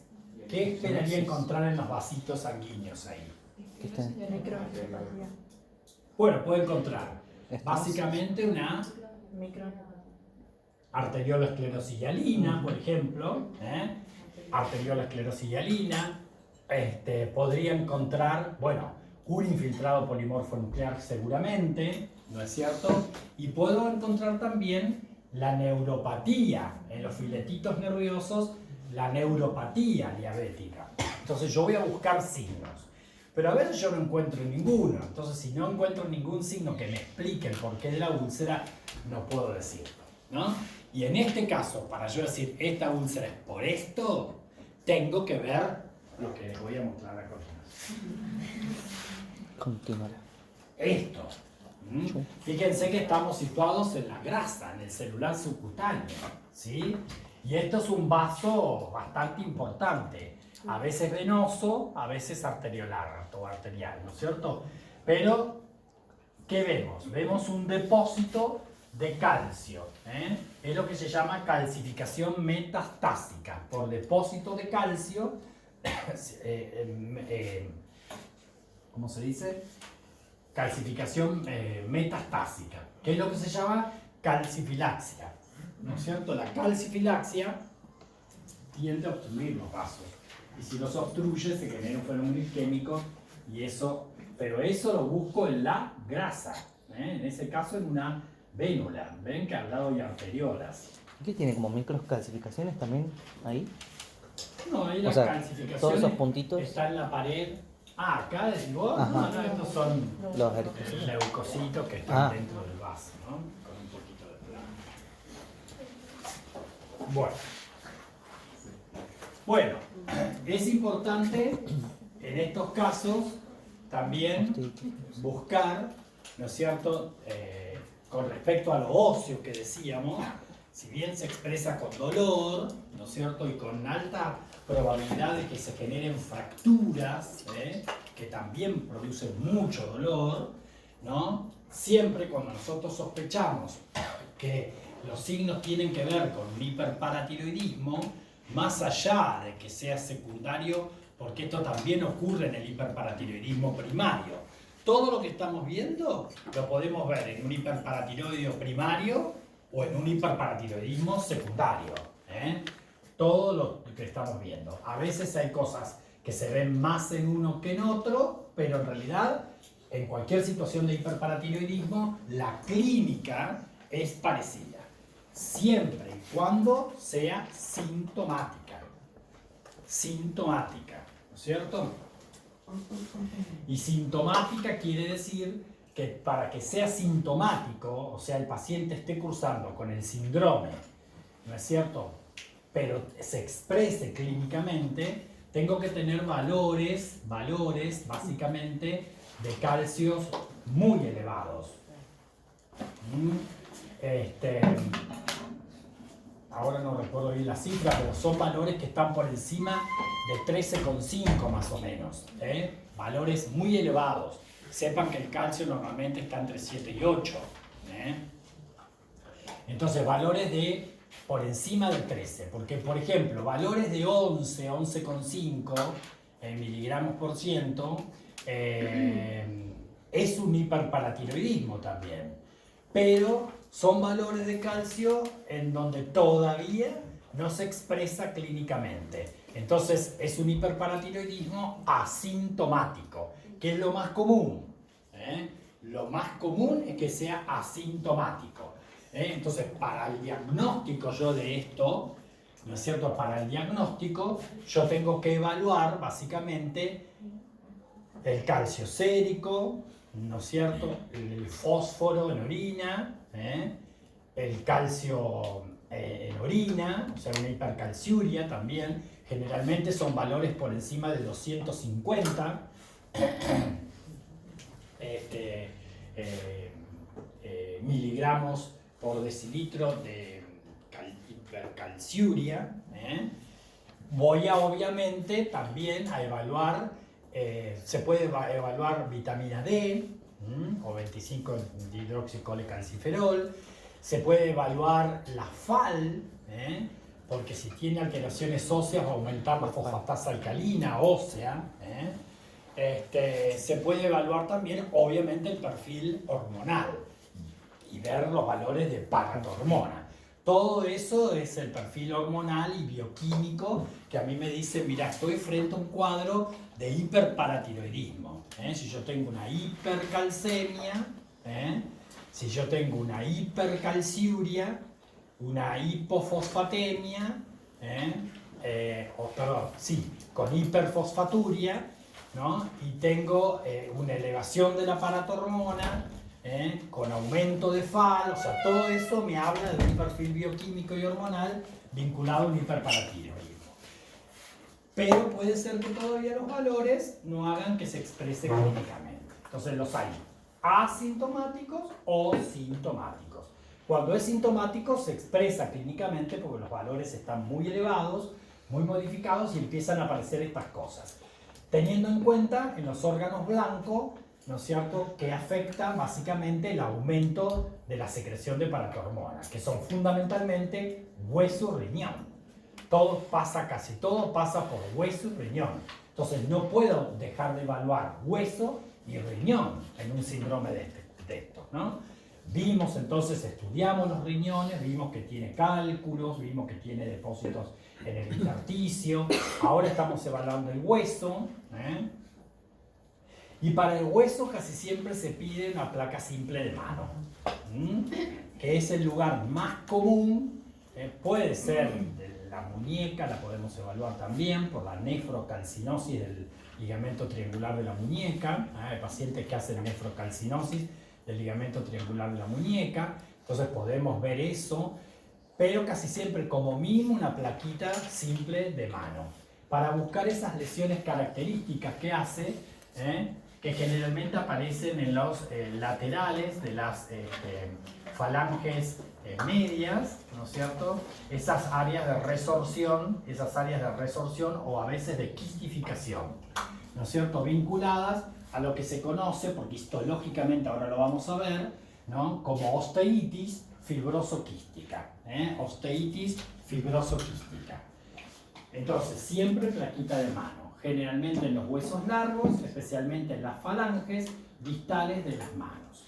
¿qué esperaría encontrar en los vasitos sanguíneos ahí? ¿Qué está? Bueno, puede encontrar básicamente una arteriolosclerosis hialina, por ejemplo, arteriolosclerosis hialina, podría encontrar, bueno, un infiltrado polimorfo nuclear seguramente, ¿no es cierto? Y puedo encontrar también la neuropatía en los filetitos nerviosos, la neuropatía diabética. Entonces yo voy a buscar signos, pero a veces yo no encuentro ninguno. Entonces si no encuentro ningún signo que me explique el porqué de la úlcera, no puedo decirlo, ¿no? Y en este caso, para yo decir esta úlcera es por esto, tengo que ver lo que les voy a mostrar a continuación. Continuará. Esto. Fíjense que estamos situados en la grasa, en el celular subcutáneo, ¿sí? Y esto es un vaso bastante importante, a veces venoso, a veces arteriolar o arterial, ¿no es cierto? Pero, ¿qué vemos? Vemos un depósito de calcio, ¿eh? Es lo que se llama calcificación metastásica, por depósito de calcio, ¿cómo se dice? Calcificación metastásica, que es lo que se llama calcifilaxia, ¿no es cierto? La calcifilaxia tiende a obstruir los vasos, y si los obstruye se genera un fenómeno isquémico, y eso, pero eso lo busco en la grasa, ¿eh? En ese caso en una vénula, ven que al lado hay arteriolas. ¿Qué tiene como microcalcificaciones también ahí? No, ahí O las sea, calcificaciones todos esos puntitos. está en la pared. Ah, acá decís vos, Ajá. no, estos son Los eritrocitos. leucocitos que están Ah. dentro del vaso, ¿no? Con un poquito de plasma. Bueno, es importante en estos casos también buscar, ¿no es cierto?, con respecto a lo óseo que decíamos, si bien se expresa con dolor, ¿no es cierto?, y con alta probabilidad de que se generen fracturas, que también producen mucho dolor, ¿no? Siempre cuando nosotros sospechamos que los signos tienen que ver con un hiperparatiroidismo, más allá de que sea secundario, porque esto también ocurre en el hiperparatiroidismo primario. Todo lo que estamos viendo lo podemos ver en un hiperparatiroidismo primario o en un hiperparatiroidismo secundario, todo lo que estamos viendo. A veces hay cosas que se ven más en uno que en otro, pero en realidad, en cualquier situación de hiperparatiroidismo, la clínica es parecida, siempre y cuando sea sintomática. Sintomática, ¿no es cierto? Y sintomática quiere decir que para que sea sintomático, o sea, el paciente esté cursando con el síndrome, ¿no es cierto?, pero se exprese clínicamente, tengo que tener valores básicamente de calcios muy elevados. Ahora no recuerdo bien la cifra, pero son valores que están por encima de 13,5 más o menos, valores muy elevados. Sepan que el calcio normalmente está entre 7 y 8. Entonces, valores de por encima del 13, porque por ejemplo, valores de 11, 11,5 miligramos por ciento, es un hiperparatiroidismo también, pero son valores de calcio en donde todavía no se expresa clínicamente. Entonces es un hiperparatiroidismo asintomático, que es lo más común. Lo más común es que sea asintomático. Entonces, para el diagnóstico yo de esto, ¿no es cierto? Para el diagnóstico yo tengo que evaluar básicamente el calcio sérico, ¿no es cierto? El fósforo en orina, el calcio en orina, o sea, una hipercalciuria también. Generalmente son valores por encima de 250 miligramos por decilitro de hipercalciuria. Voy a obviamente también a evaluar, se puede evaluar vitamina D o 25 dihidroxicolecalciferol, se puede evaluar la FAL, porque si tiene alteraciones óseas va a aumentar la fosfatasa alcalina ósea. Se puede evaluar también obviamente el perfil hormonal y ver los valores de paratormona. Todo eso es el perfil hormonal y bioquímico que a mí me dice, mira, estoy frente a un cuadro de hiperparatiroidismo. Si yo tengo una hipercalcemia, si yo tengo una hipercalciuria, una hipofosfatemia, con hiperfosfaturia, ¿no? Y tengo una elevación de la paratormona, con aumento de encefalo, o sea, todo eso me habla de un perfil bioquímico y hormonal vinculado a un hiperparatiroidismo. Pero puede ser que todavía los valores no hagan que se exprese clínicamente. Entonces los hay asintomáticos o sintomáticos. Cuando es sintomático se expresa clínicamente porque los valores están muy elevados, muy modificados y empiezan a aparecer estas cosas. Teniendo en cuenta en los órganos blancos, ¿no es cierto?, que afecta básicamente el aumento de la secreción de paratormonas, que son fundamentalmente hueso y riñón. Casi todo pasa por hueso y riñón. Entonces no puedo dejar de evaluar hueso y riñón en un síndrome de estos, ¿no? Vimos entonces, estudiamos los riñones, vimos que tiene cálculos, vimos que tiene depósitos en el intersticio, ahora estamos evaluando el hueso, ¿eh? Y para el hueso casi siempre se pide una placa simple de mano, que es el lugar más común, puede ser de la muñeca, la podemos evaluar también por la nefrocalcinosis del ligamento triangular de la muñeca, hay pacientes que hacen nefrocalcinosis del ligamento triangular de la muñeca, entonces podemos ver eso, pero casi siempre como mínimo una plaquita simple de mano, para buscar esas lesiones características que hace, que generalmente aparecen en los laterales de las falanges medias, ¿no es cierto? Esas áreas de resorción o a veces de quistificación, ¿no es cierto? Vinculadas a lo que se conoce, porque histológicamente ahora lo vamos a ver, ¿no?, como osteitis fibroso-quística, osteitis fibroso-quística. Entonces, siempre plaquita de mano, generalmente en los huesos largos, especialmente en las falanges distales de las manos.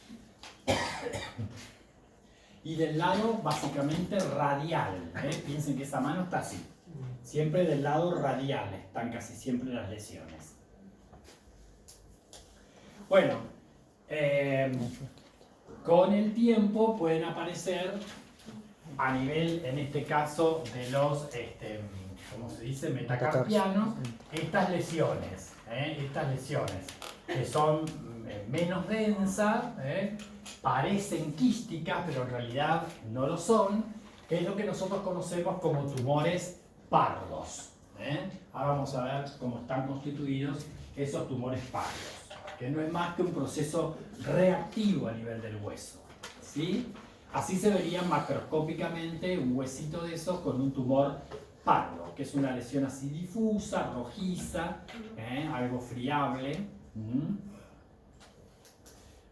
Y del lado básicamente radial, piensen que esa mano está así, siempre del lado radial están casi siempre las lesiones. Bueno, con el tiempo pueden aparecer a nivel, en este caso, de los, ¿cómo se dice?, metacarpianos, estas lesiones que son menos densas, parecen quísticas, pero en realidad no lo son, que es lo que nosotros conocemos como tumores pardos. Ahora vamos a ver cómo están constituidos esos tumores pardos, que no es más que un proceso reactivo a nivel del hueso, ¿sí? Así se vería macroscópicamente un huesito de esos con un tumor pardo, que es una lesión así difusa, rojiza, algo friable.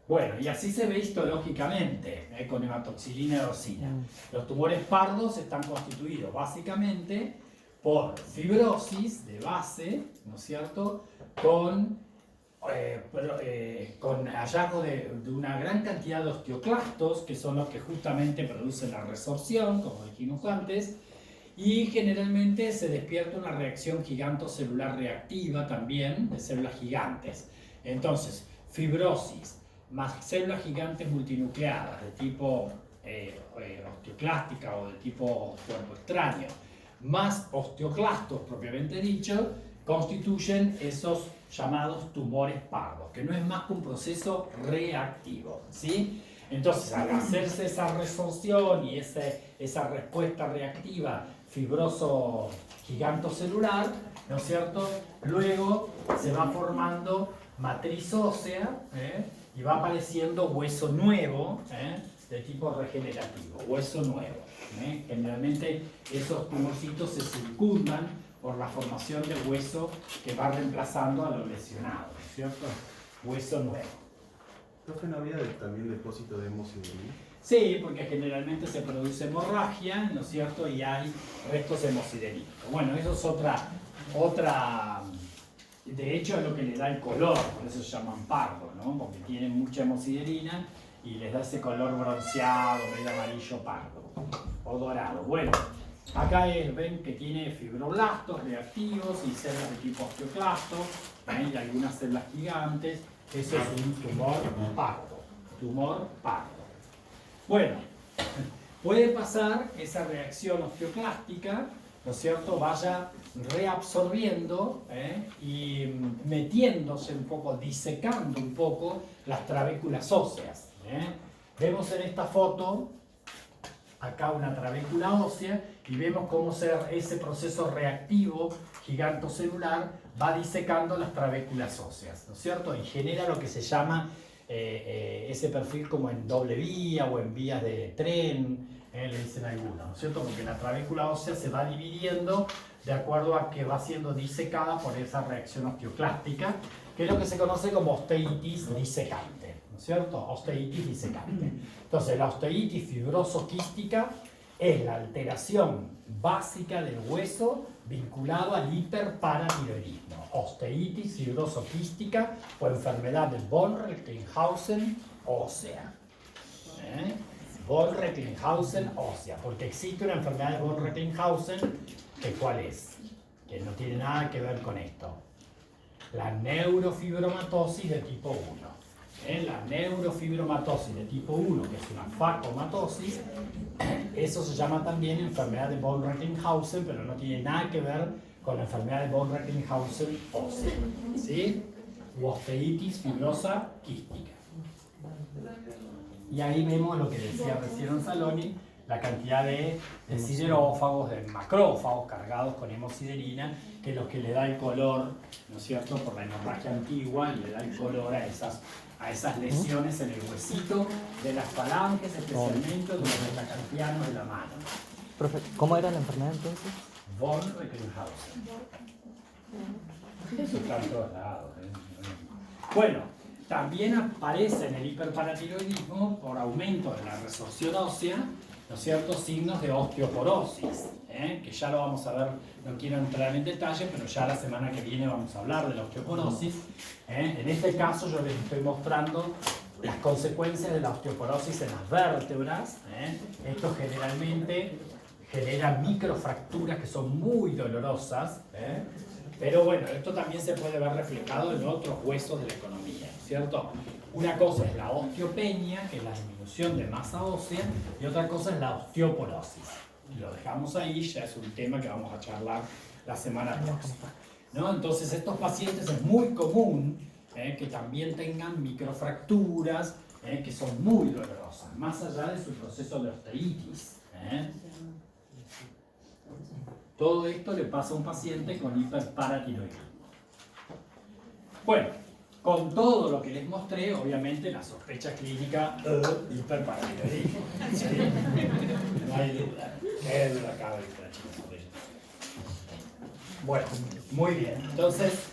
Bueno, y así se ve histológicamente, con hematoxilina eosina. Los tumores pardos están constituidos básicamente por fibrosis de base, ¿no es cierto?, con hallazgo de una gran cantidad de osteoclastos, que son los que justamente producen la resorción, como dijimos antes, y generalmente se despierta una reacción gigantocelular reactiva también de células gigantes. Entonces, fibrosis más células gigantes multinucleadas de tipo osteoclástica o de tipo cuerpo extraño, más osteoclastos propiamente dicho, constituyen esos llamados tumores pardos, que no es más que un proceso reactivo, ¿sí? Entonces, al hacerse esa resorción y esa respuesta reactiva fibroso gigantocelular, ¿no es cierto?, luego se va formando matriz ósea, y va apareciendo hueso nuevo, de tipo regenerativo, hueso nuevo. Generalmente esos tumorcitos se circundan por la formación de hueso que va reemplazando a lo lesionado, ¿no es cierto? Hueso nuevo. ¿Profe, no había también depósito de hemosiderina? Sí, porque generalmente se produce hemorragia, ¿no es cierto? Y hay restos hemosiderínicos. Bueno, eso es otra, de hecho es lo que le da el color, por eso se llaman pardos, ¿no? Porque tienen mucha hemosiderina y les da ese color bronceado, medio amarillo pardo o dorado. Bueno, acá ven que tiene fibroblastos reactivos y células de tipo osteoclasto, y algunas células gigantes. Eso es un tumor pardo. Bueno, puede pasar esa reacción osteoclástica, ¿no es cierto?, vaya reabsorbiendo y metiéndose un poco, disecando un poco las trabéculas óseas. Vemos en esta foto acá una trabécula ósea y vemos cómo ese proceso reactivo gigantocelular va disecando las trabéculas óseas, ¿no es cierto? Y genera lo que se llama ese perfil como en doble vía o en vías de tren, le dicen algunos, ¿no es cierto? Porque la trabécula ósea se va dividiendo de acuerdo a que va siendo disecada por esa reacción osteoclástica, que es lo que se conoce como osteitis disecante, ¿no es cierto? Osteitis disecante. Entonces, la osteitis fibroso-quística es la alteración básica del hueso vinculado al hiperparatiroidismo. Osteitis fibroso-quística o enfermedad de von Recklinghausen ósea. Von Recklinghausen ósea, porque existe una enfermedad de von Recklinghausen, que ¿cuál es? Que no tiene nada que ver con esto. La neurofibromatosis de tipo 1. La neurofibromatosis de tipo 1, que es una facomatosis, eso se llama también enfermedad de von Recklinghausen, pero no tiene nada que ver con la enfermedad de von Recklinghausen ósea, ¿sí? O osteitis fibrosa quística. Y ahí vemos lo que decía recién Saloni, la cantidad de siderófagos, de macrófagos cargados con hemosiderina, que es lo que le da el color, ¿no es cierto?, por la hemorragia antigua, y le da el color a esas lesiones en el huesito de las falanges, especialmente de los metacarpianos de la mano. Profe, ¿cómo era la enfermedad entonces? Von Recklinghausen. Eso está en todos lados. Bueno, también aparece en el hiperparatiroidismo, por aumento de la resorción ósea, ¿no es cierto?, signos de osteoporosis, que ya lo vamos a ver, no quiero entrar en detalle, pero ya la semana que viene vamos a hablar de la osteoporosis. En este caso yo les estoy mostrando las consecuencias de la osteoporosis en las vértebras. Esto generalmente genera microfracturas que son muy dolorosas, pero bueno, esto también se puede ver reflejado en otros huesos de la economía, ¿cierto? Una cosa es la osteopenia, que es la disminución de masa ósea, y otra cosa es la osteoporosis. Lo dejamos ahí, ya es un tema que vamos a charlar la semana próxima, ¿no? Entonces, estos pacientes es muy común que también tengan microfracturas que son muy dolorosas, más allá de su proceso de osteitis. Todo esto le pasa a un paciente con hiperparatiroidismo. Bueno, con todo lo que les mostré, obviamente la sospecha clínica hiperparatiroidismo. ¿Sí? No hay duda. ¿Qué duda cabe de la sospecha? Bueno, muy bien. Entonces,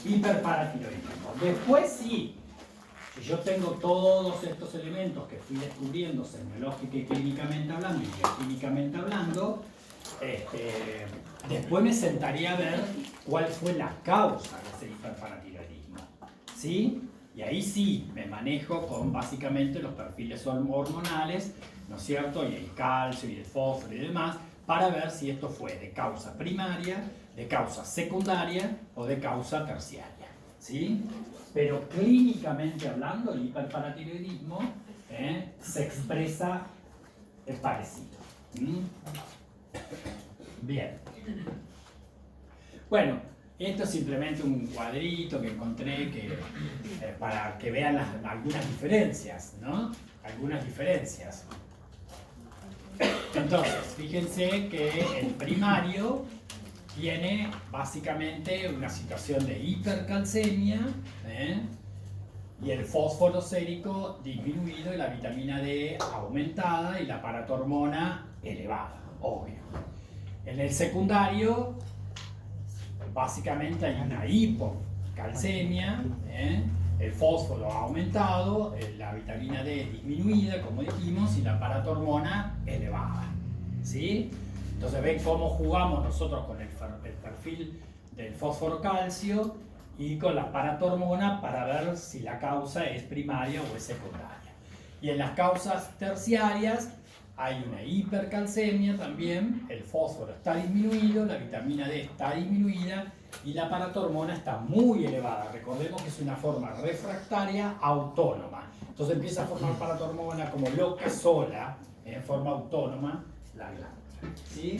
hiperparatiroidismo. Después sí, si yo tengo todos estos elementos que fui descubriendo semiológica y clínicamente hablando y bioquímicamente hablando, después me sentaría a ver cuál fue la causa de ese hiperparatiroidismo, ¿sí? Y ahí sí me manejo con básicamente los perfiles hormonales, ¿no es cierto? Y el calcio y el fósforo y demás, para ver si esto fue de causa primaria, de causa secundaria o de causa terciaria, ¿sí? Pero clínicamente hablando, el hiperparatiroidismo se expresa parecido. Bien. Bueno, esto es simplemente un cuadrito que encontré para que vean algunas diferencias, ¿no? Algunas diferencias. Entonces, fíjense que el primario tiene básicamente una situación de hipercalcemia, y el fósforo sérico disminuido y la vitamina D aumentada y la paratormona elevada, obvio. En el secundario, básicamente hay una hipocalcemia, el fósforo ha aumentado, la vitamina D disminuida, como dijimos, y la paratormona elevada, ¿sí? Entonces ven cómo jugamos nosotros con el perfil del fósforo calcio y con la paratormona para ver si la causa es primaria o es secundaria. Y en las causas terciarias hay una hipercalcemia también, el fósforo está disminuido, la vitamina D está disminuida y la paratormona está muy elevada. Recordemos que es una forma refractaria autónoma. Entonces empieza a formar paratormona como loca sola, en forma autónoma, la glándula. ¿Sí?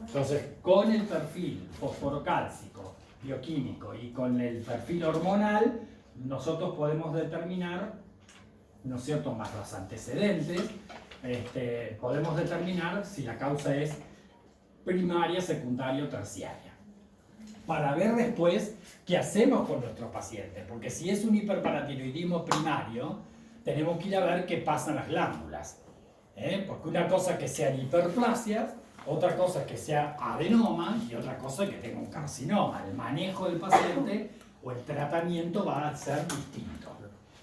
Entonces, con el perfil fosforocálcico, bioquímico y con el perfil hormonal, nosotros podemos determinar ¿no es cierto?, más los antecedentes, podemos determinar si la causa es primaria, secundaria o terciaria. Para ver después qué hacemos con nuestros pacientes, porque si es un hiperparatiroidismo primario, tenemos que ir a ver qué pasa en las glándulas. Porque una cosa es que sean hiperplasias, otra cosa es que sea adenoma y otra cosa es que tenga un carcinoma. El manejo del paciente o el tratamiento va a ser distinto.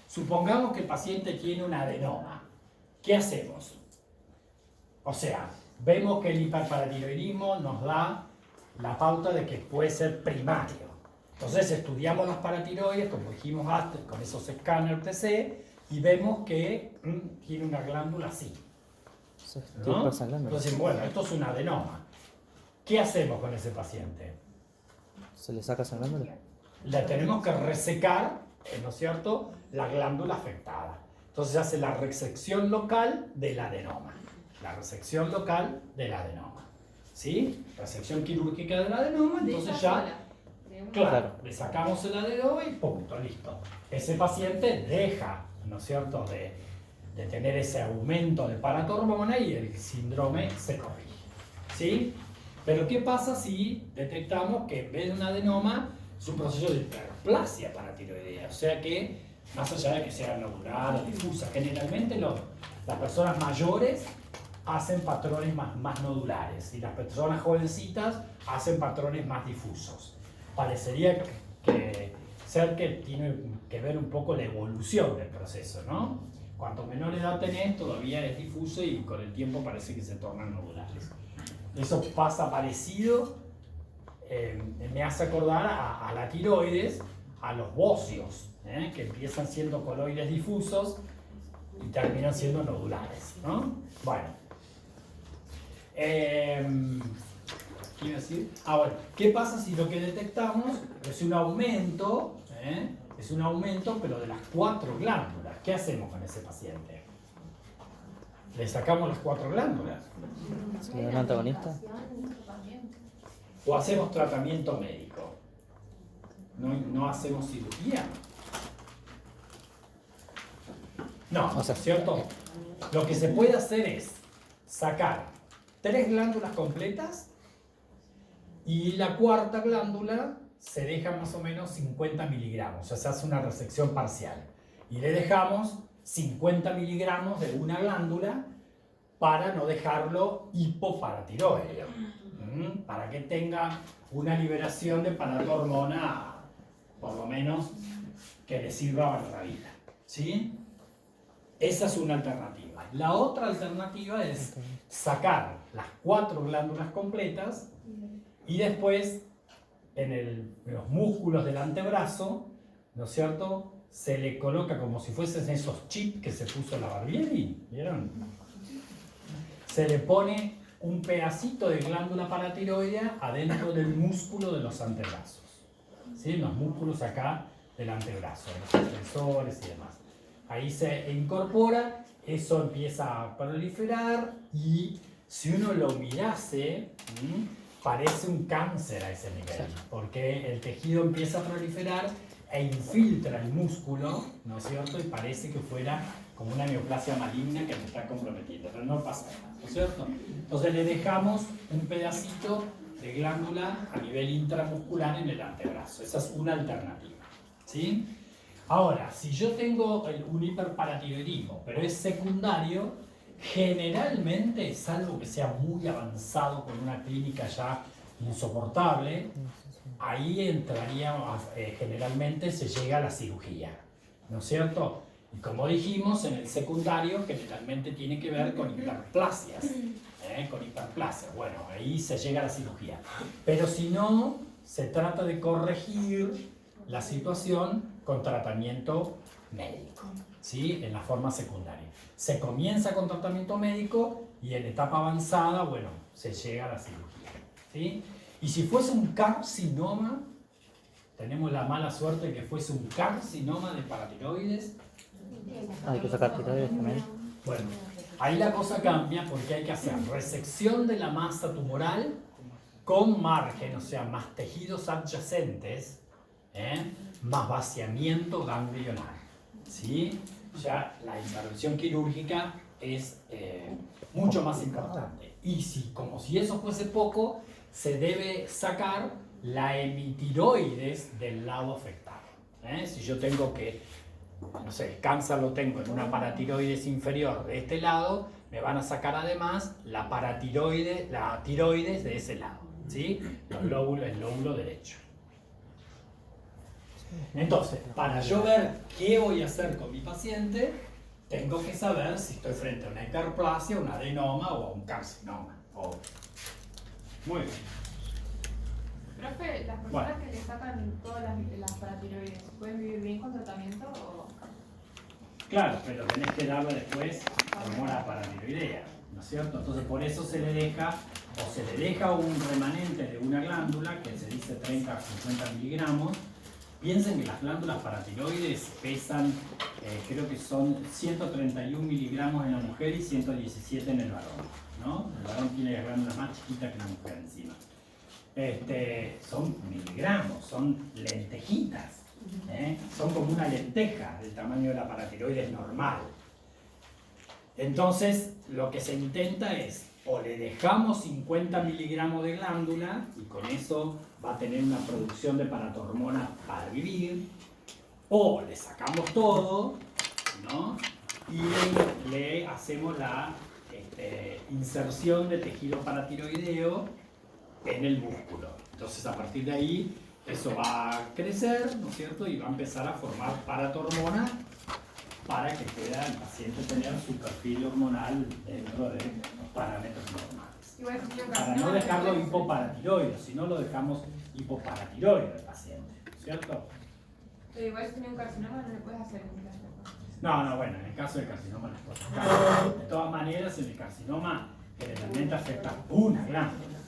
Supongamos que el paciente tiene un adenoma. ¿Qué hacemos? O sea, vemos que el hiperparatiroidismo nos da la pauta de que puede ser primario. Entonces estudiamos las paratiroides, como dijimos antes, con esos escáneres TC, y vemos que tiene una glándula así. ¿No? Entonces, bueno, esto es un adenoma. ¿Qué hacemos con ese paciente? ¿Se le saca esa glándula? Le tenemos que resecar, ¿no es cierto?, la glándula afectada. Entonces se hace la resección local del adenoma. La resección local del adenoma. ¿Sí? Resección quirúrgica del adenoma, entonces ya, claro, le sacamos el adenoma y punto, listo. Ese paciente deja, ¿no es cierto?, de tener ese aumento de paratormona y el síndrome se corrige. ¿Sí? Pero ¿qué pasa si detectamos que en vez de un adenoma es un proceso de hiperplasia paratiroidea? O sea que, más allá de que sea nodular o difusa, generalmente las personas mayores hacen patrones más nodulares y las personas jovencitas hacen patrones más difusos. Parecería que tiene que ver un poco la evolución del proceso, ¿no? Cuanto menor edad tenés, todavía es difuso y con el tiempo parece que se tornan nodulares. Eso pasa parecido, me hace acordar a la tiroides, a los bóceos, que empiezan siendo coloides difusos y terminan siendo nodulares, ¿no? Bueno. ¿Qué iba a decir? Bueno, ¿qué pasa si lo que detectamos es un aumento, pero de las 4 glándulas? ¿Qué hacemos con ese paciente? ¿Le sacamos las 4 glándulas? ¿Se le da un antagonista? ¿O hacemos tratamiento médico? ¿No hacemos cirugía? No, O sea, ¿cierto? Lo que se puede hacer es sacar 3 glándulas completas y la 4ª glándula se deja más o menos 50 miligramos, o sea, se hace una resección parcial. Y le dejamos 50 miligramos de una glándula para no dejarlo hipoparatiroideo, para que tenga una liberación de paratormona, por lo menos, que le sirva para la vida. ¿Sí? Esa es una alternativa. La otra alternativa es sacar las 4 glándulas completas y después en los músculos del antebrazo, ¿no es cierto?, se le coloca como si fuesen esos chips que se puso la Barbieri, ¿vieron? Se le pone un pedacito de glándula paratiroidea adentro del músculo de los antebrazos, ¿sí? Los músculos acá del antebrazo, los extensores y demás. Ahí se incorpora, eso empieza a proliferar y si uno lo mirase, parece un cáncer a ese nivel, porque el tejido empieza a proliferar e infiltra el músculo, ¿no es cierto? Y parece que fuera como una neoplasia maligna que se está comprometiendo, pero no pasa nada, ¿no es cierto? Entonces le dejamos un pedacito de glándula a nivel intramuscular en el antebrazo. Esa es una alternativa, ¿sí? Ahora, si yo tengo un hiperparatiroidismo, pero es secundario, generalmente, salvo que sea muy avanzado con una clínica ya insoportable, ahí entraría, generalmente se llega a la cirugía, ¿no es cierto? Y como dijimos, en el secundario generalmente tiene que ver con hiperplasias, bueno, ahí se llega a la cirugía. Pero si no, se trata de corregir la situación con tratamiento médico, ¿sí? En la forma secundaria. Se comienza con tratamiento médico y en etapa avanzada, bueno, se llega a la cirugía, ¿sí? Y si fuese un carcinoma, tenemos la mala suerte de que fuese un carcinoma de paratiroides. Hay que sacar tiroides también. Bueno, ahí la cosa cambia porque hay que hacer resección de la masa tumoral con margen, o sea, más tejidos adyacentes, más vaciamiento ganglionar, ¿sí? ya la intervención quirúrgica es mucho más importante. Y si, como si eso fuese poco, se debe sacar la hemitiroides del lado afectado. Si yo tengo que, no sé, el cáncer lo tengo en una paratiroides inferior de este lado, me van a sacar además la tiroides de ese lado, ¿sí? El lóbulo derecho. Entonces, para yo ver qué voy a hacer con mi paciente, tengo que saber si estoy frente a una hiperplasia, un adenoma o a un carcinoma. Muy bien. Profe, las personas que le sacan todas las paratiroides, ¿pueden vivir bien con tratamiento o...? Claro, pero tenés que darle después hormona paratiroidea, ¿no es cierto? Entonces por eso se le deja un remanente de una glándula que se dice 30 a 50 miligramos. Piensen que las glándulas paratiroides pesan, creo que son 131 miligramos en la mujer y 117 en el varón, ¿no? El varón tiene las glándulas más chiquitas que la mujer encima. Son miligramos, son lentejitas, son como una lenteja del tamaño de la paratiroides normal. Entonces, lo que se intenta es, o le dejamos 50 miligramos de glándula, y con eso va a tener una producción de paratormona para vivir, o le sacamos todo, ¿no? Y le hacemos la inserción de tejido paratiroideo en el músculo. Entonces, a partir de ahí, eso va a crecer, ¿no es cierto? Y va a empezar a formar paratormona para que pueda el paciente tener su perfil hormonal dentro de los parámetros normales. Para no dejarlo hipoparatiroide, si no lo dejamos hipoparatiroide al paciente, ¿cierto? Pero igual si tiene un carcinoma no le puedes hacer un plástico. No, bueno, en el caso del carcinoma las cosas cambian. De todas maneras, en el carcinoma generalmente afecta una glándula.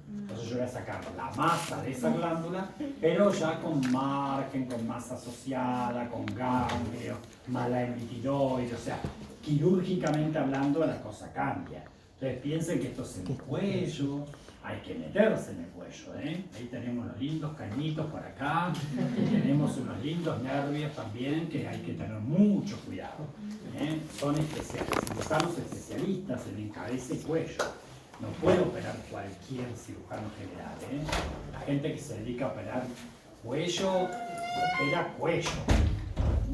Entonces yo voy a sacar la masa de esa glándula, pero ya con margen, con masa asociada, con ganglio, mala hemitiroide, o sea, quirúrgicamente hablando la cosa cambia. Entonces piensen que esto es en el cuello, hay que meterse en el cuello, Ahí tenemos los lindos cañitos por acá, y tenemos unos lindos nervios también que hay que tener mucho cuidado, Son necesitamos especialistas en cabeza y cuello. No puede operar cualquier cirujano general, La gente que se dedica a operar cuello, opera cuello.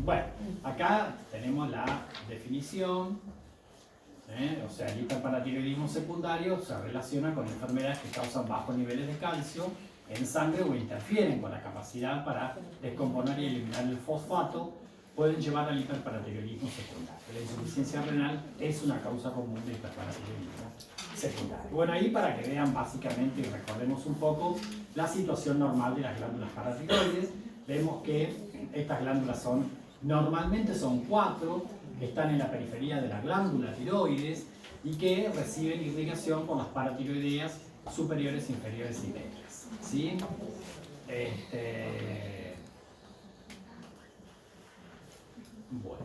Bueno, acá tenemos la definición, o sea, el hiperparatiroidismo secundario se relaciona con enfermedades que causan bajos niveles de calcio en sangre o interfieren con la capacidad para descomponer y eliminar el fosfato, pueden llevar al hiperparatiroidismo secundario. La insuficiencia renal es una causa común de hiperparatiroidismo secundario. Bueno, ahí para que vean básicamente y recordemos un poco la situación normal de las glándulas paratiroides, vemos que estas glándulas normalmente son 4, que están en la periferia de la glándula tiroides y que reciben irrigación por las paratiroideas superiores, inferiores y medias, ¿sí? Bueno.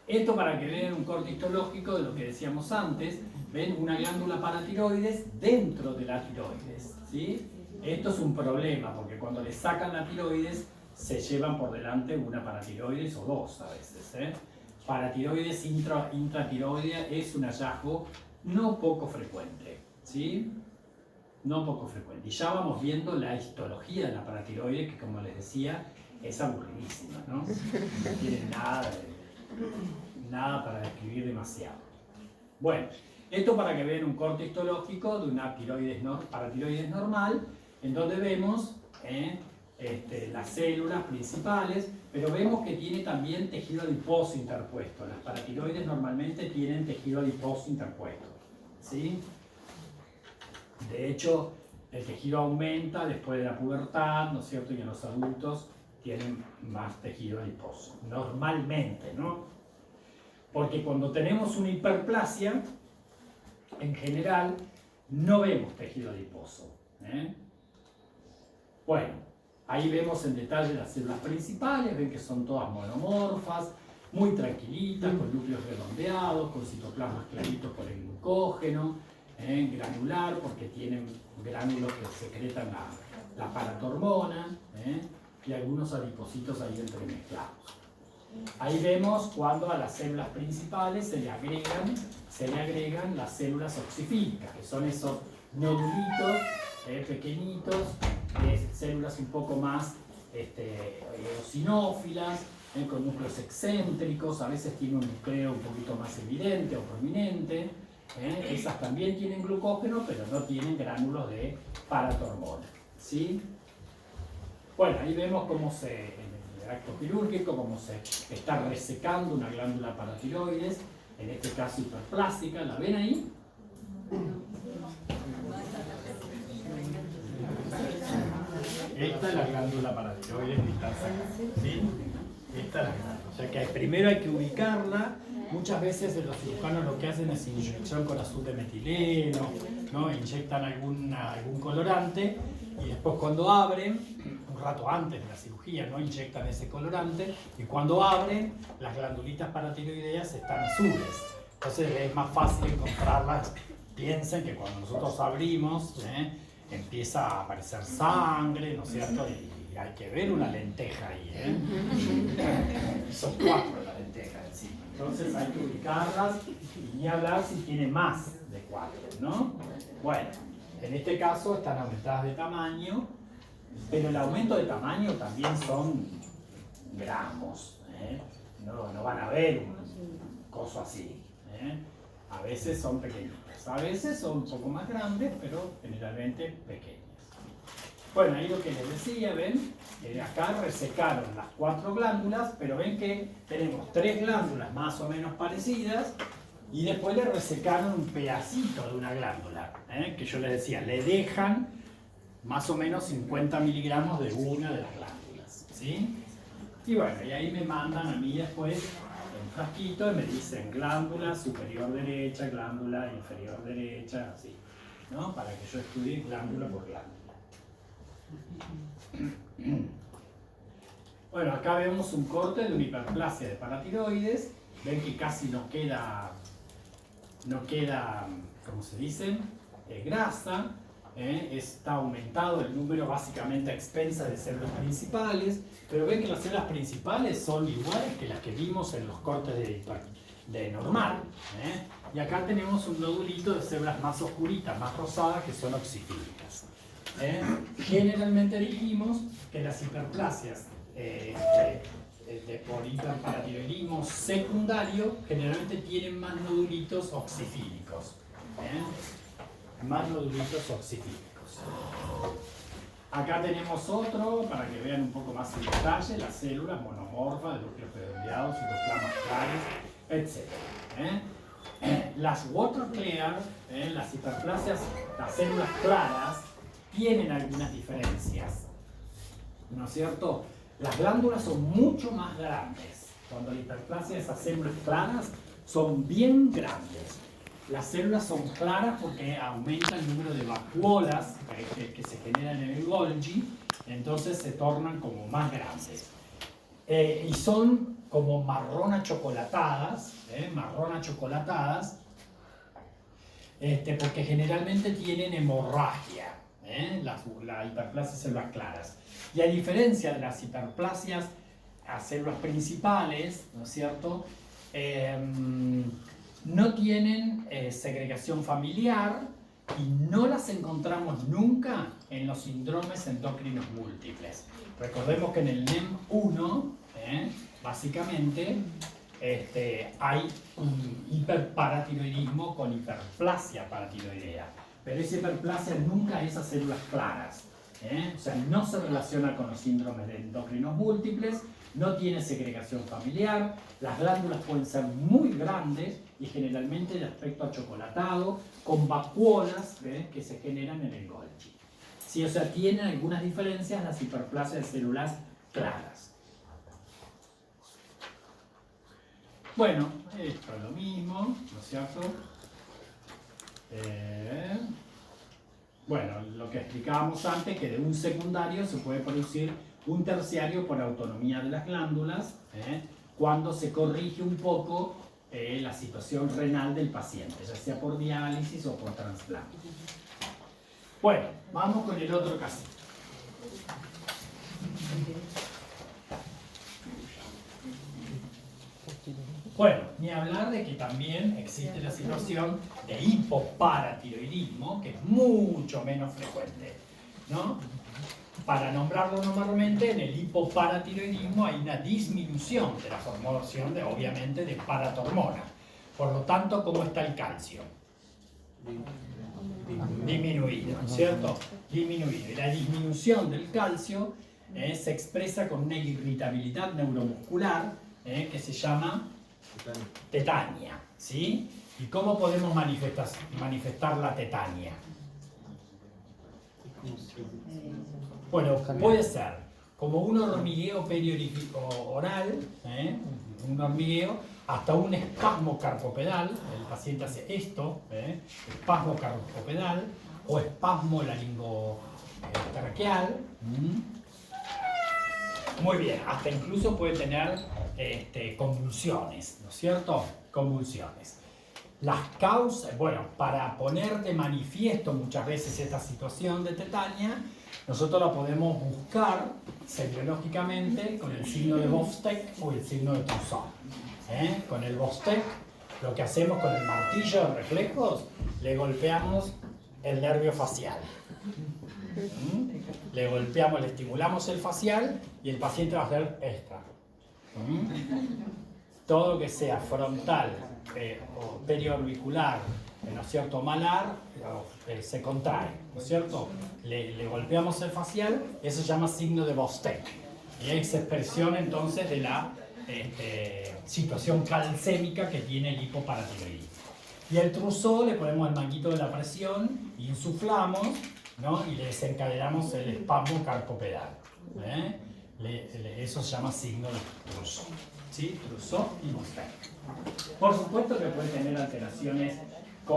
Esto para que vean un corte histológico de lo que decíamos antes, ven una glándula paratiroides dentro de la tiroides, ¿sí? Esto es un problema porque cuando le sacan la tiroides se llevan por delante una paratiroides o dos a veces, Paratiroides intratiroidea es un hallazgo no poco frecuente, ¿sí? No poco frecuente. Y ya vamos viendo la histología de la paratiroides, que como les decía, es aburridísima, ¿no? No tiene nada para describir demasiado. Bueno, esto para que vean un corte histológico de una paratiroides normal, en donde vemos las células principales, pero vemos que tiene también tejido adiposo interpuesto. Las paratiroides normalmente tienen tejido adiposo interpuesto, ¿sí? De hecho, el tejido aumenta después de la pubertad, ¿no es cierto? Y en los adultos tienen más tejido adiposo, normalmente, ¿no? Porque cuando tenemos una hiperplasia, en general, no vemos tejido adiposo, Bueno, ahí vemos en detalle las células principales, ven que son todas monomorfas, muy tranquilitas, con núcleos redondeados, con citoplasmas claritos por el glucógeno, granular, porque tienen gránulos que secretan la paratormona, y algunos adipocitos ahí entremezclados. Ahí vemos cuando a las células principales se le agregan las células oxifílicas, que son esos nodulitos pequeñitos, células un poco más eosinófilas, con núcleos excéntricos, a veces tiene un nucleo un poquito más evidente o prominente. Esas también tienen glucógeno, pero no tienen gránulos de paratormona, ¿sí? Bueno, ahí vemos cómo en el acto quirúrgico, cómo se está resecando una glándula paratiroides, en este caso hiperplástica. ¿La ven ahí? Esta es la glándula paratiroides distal sacral, ¿sí? Esta es la glándula. O sea que primero hay que ubicarla. Muchas veces los cirujanos lo que hacen es inyección con azúcar de metileno, ¿no? Inyectan algún colorante y después cuando abren, un rato antes de la cirugía, ¿no? Inyectan ese colorante y cuando abren, las glandulitas paratiroideas están azules. Entonces es más fácil encontrarlas. Piensen que cuando nosotros abrimos, empieza a aparecer sangre, ¿no es cierto? Y hay que ver una lenteja ahí, Son 4 las lentejas encima. Entonces hay que ubicarlas y ni hablar si tiene más de 4, ¿no? Bueno, en este caso están aumentadas de tamaño, pero el aumento de tamaño también son gramos, no van a ver un coso así, A veces son pequeñitas, a veces son un poco más grandes, pero generalmente pequeñas. Bueno, ahí lo que les decía, ven, acá resecaron las 4 glándulas, pero ven que tenemos 3 glándulas más o menos parecidas y después le resecaron un pedacito de una glándula, que yo les decía, le dejan más o menos 50 miligramos de una de las glándulas, ¿sí? Y bueno, y ahí me mandan a mí después un frasquito y me dicen glándula superior derecha, glándula inferior derecha, así, ¿no? Para que yo estudie glándula por glándula. Bueno, acá vemos un corte de una hiperplasia de paratiroides. Ven que casi no queda, ¿cómo se dice? Grasa. Está aumentado el número básicamente a expensas de células principales, pero ven que las células principales son iguales que las que vimos en los cortes de normal. Y acá tenemos un nodulito de células más oscuritas, más rosadas, que son oxifílicas. Generalmente dijimos que las hiperplasias por hiperparatiroidismo secundario generalmente tienen más nodulitos oxifílicos. Más nodulitos oxifílicos. Acá tenemos otro para que vean un poco más en detalle las células monomorfas de núcleos redondeados, citoplasmas claros, etc. Las water clear, las hiperplasias, las células claras, tienen algunas diferencias, ¿no es cierto? Las glándulas son mucho más grandes. Cuando la hiperplasia de esas células claras son bien grandes. Las células son claras porque aumenta el número de vacuolas que se generan en el Golgi, entonces se tornan como más grandes. Y son como marrón achocolatadas, porque generalmente tienen hemorragia, la hiperplasia de células claras. Y a diferencia de las hiperplasias a células principales, ¿no es cierto?, no tienen segregación familiar y no las encontramos nunca en los síndromes endocrinos múltiples. Recordemos que en el NEM1, básicamente, hay un hiperparatiroidismo con hiperplasia paratiroidea, pero esa hiperplasia nunca es a células claras, o sea, no se relaciona con los síndromes de endocrinos múltiples, no tiene segregación familiar, las glándulas pueden ser muy grandes y generalmente de aspecto achocolatado, con vacuolas que se generan en el Golgi. Sí, o sea, tienen algunas diferencias las hiperplasias de células claras. Bueno, esto es lo mismo, ¿no es cierto? Bueno, lo que explicábamos antes, que de un secundario se puede producir un terciario por autonomía de las glándulas, cuando se corrige un poco la situación renal del paciente, ya sea por diálisis o por trasplante. Bueno, vamos con el otro casito. Bueno, ni hablar de que también existe la situación de hipoparatiroidismo, que es mucho menos frecuente, ¿no? Para nombrarlo normalmente, en el hipoparatiroidismo hay una disminución de la formación, obviamente, de paratormona. Por lo tanto, ¿cómo está el calcio? Disminuido, ¿cierto? Disminuido. Y la disminución del calcio se expresa con una irritabilidad neuromuscular que se llama tetania, ¿sí? ¿Y cómo podemos manifestar la tetania? Bueno, puede ser como un hormigueo periorífico oral, un hormigueo, hasta un espasmo carpopedal, el paciente hace esto, espasmo carpopedal, o espasmo laringotraqueal. Muy bien, hasta incluso puede tener convulsiones, ¿no es cierto? Convulsiones. Las causas, bueno, para poner de manifiesto muchas veces esta situación de tetania, nosotros la podemos buscar semiológicamente con el signo de Bovstek o el signo de Trousseau. Con el Bovstek, lo que hacemos con el martillo de reflejos, le golpeamos el nervio facial. Le golpeamos, le estimulamos el facial y el paciente va a hacer extra. Todo que sea frontal o periorbicular, ¿no es cierto? Malar, se contrae, ¿no es cierto? Le golpeamos el facial, eso se llama signo de Bovstek. Y es expresión entonces de la situación calcémica que tiene el hipoparatiroidismo. Y el Trousseau le ponemos el manguito de la presión, insuflamos, ¿no? Y le desencadenamos el espasmo carpopedal. Eso se llama signo de Trousseau. ¿Sí? Trousseau y Bovstek. Por supuesto que puede tener alteraciones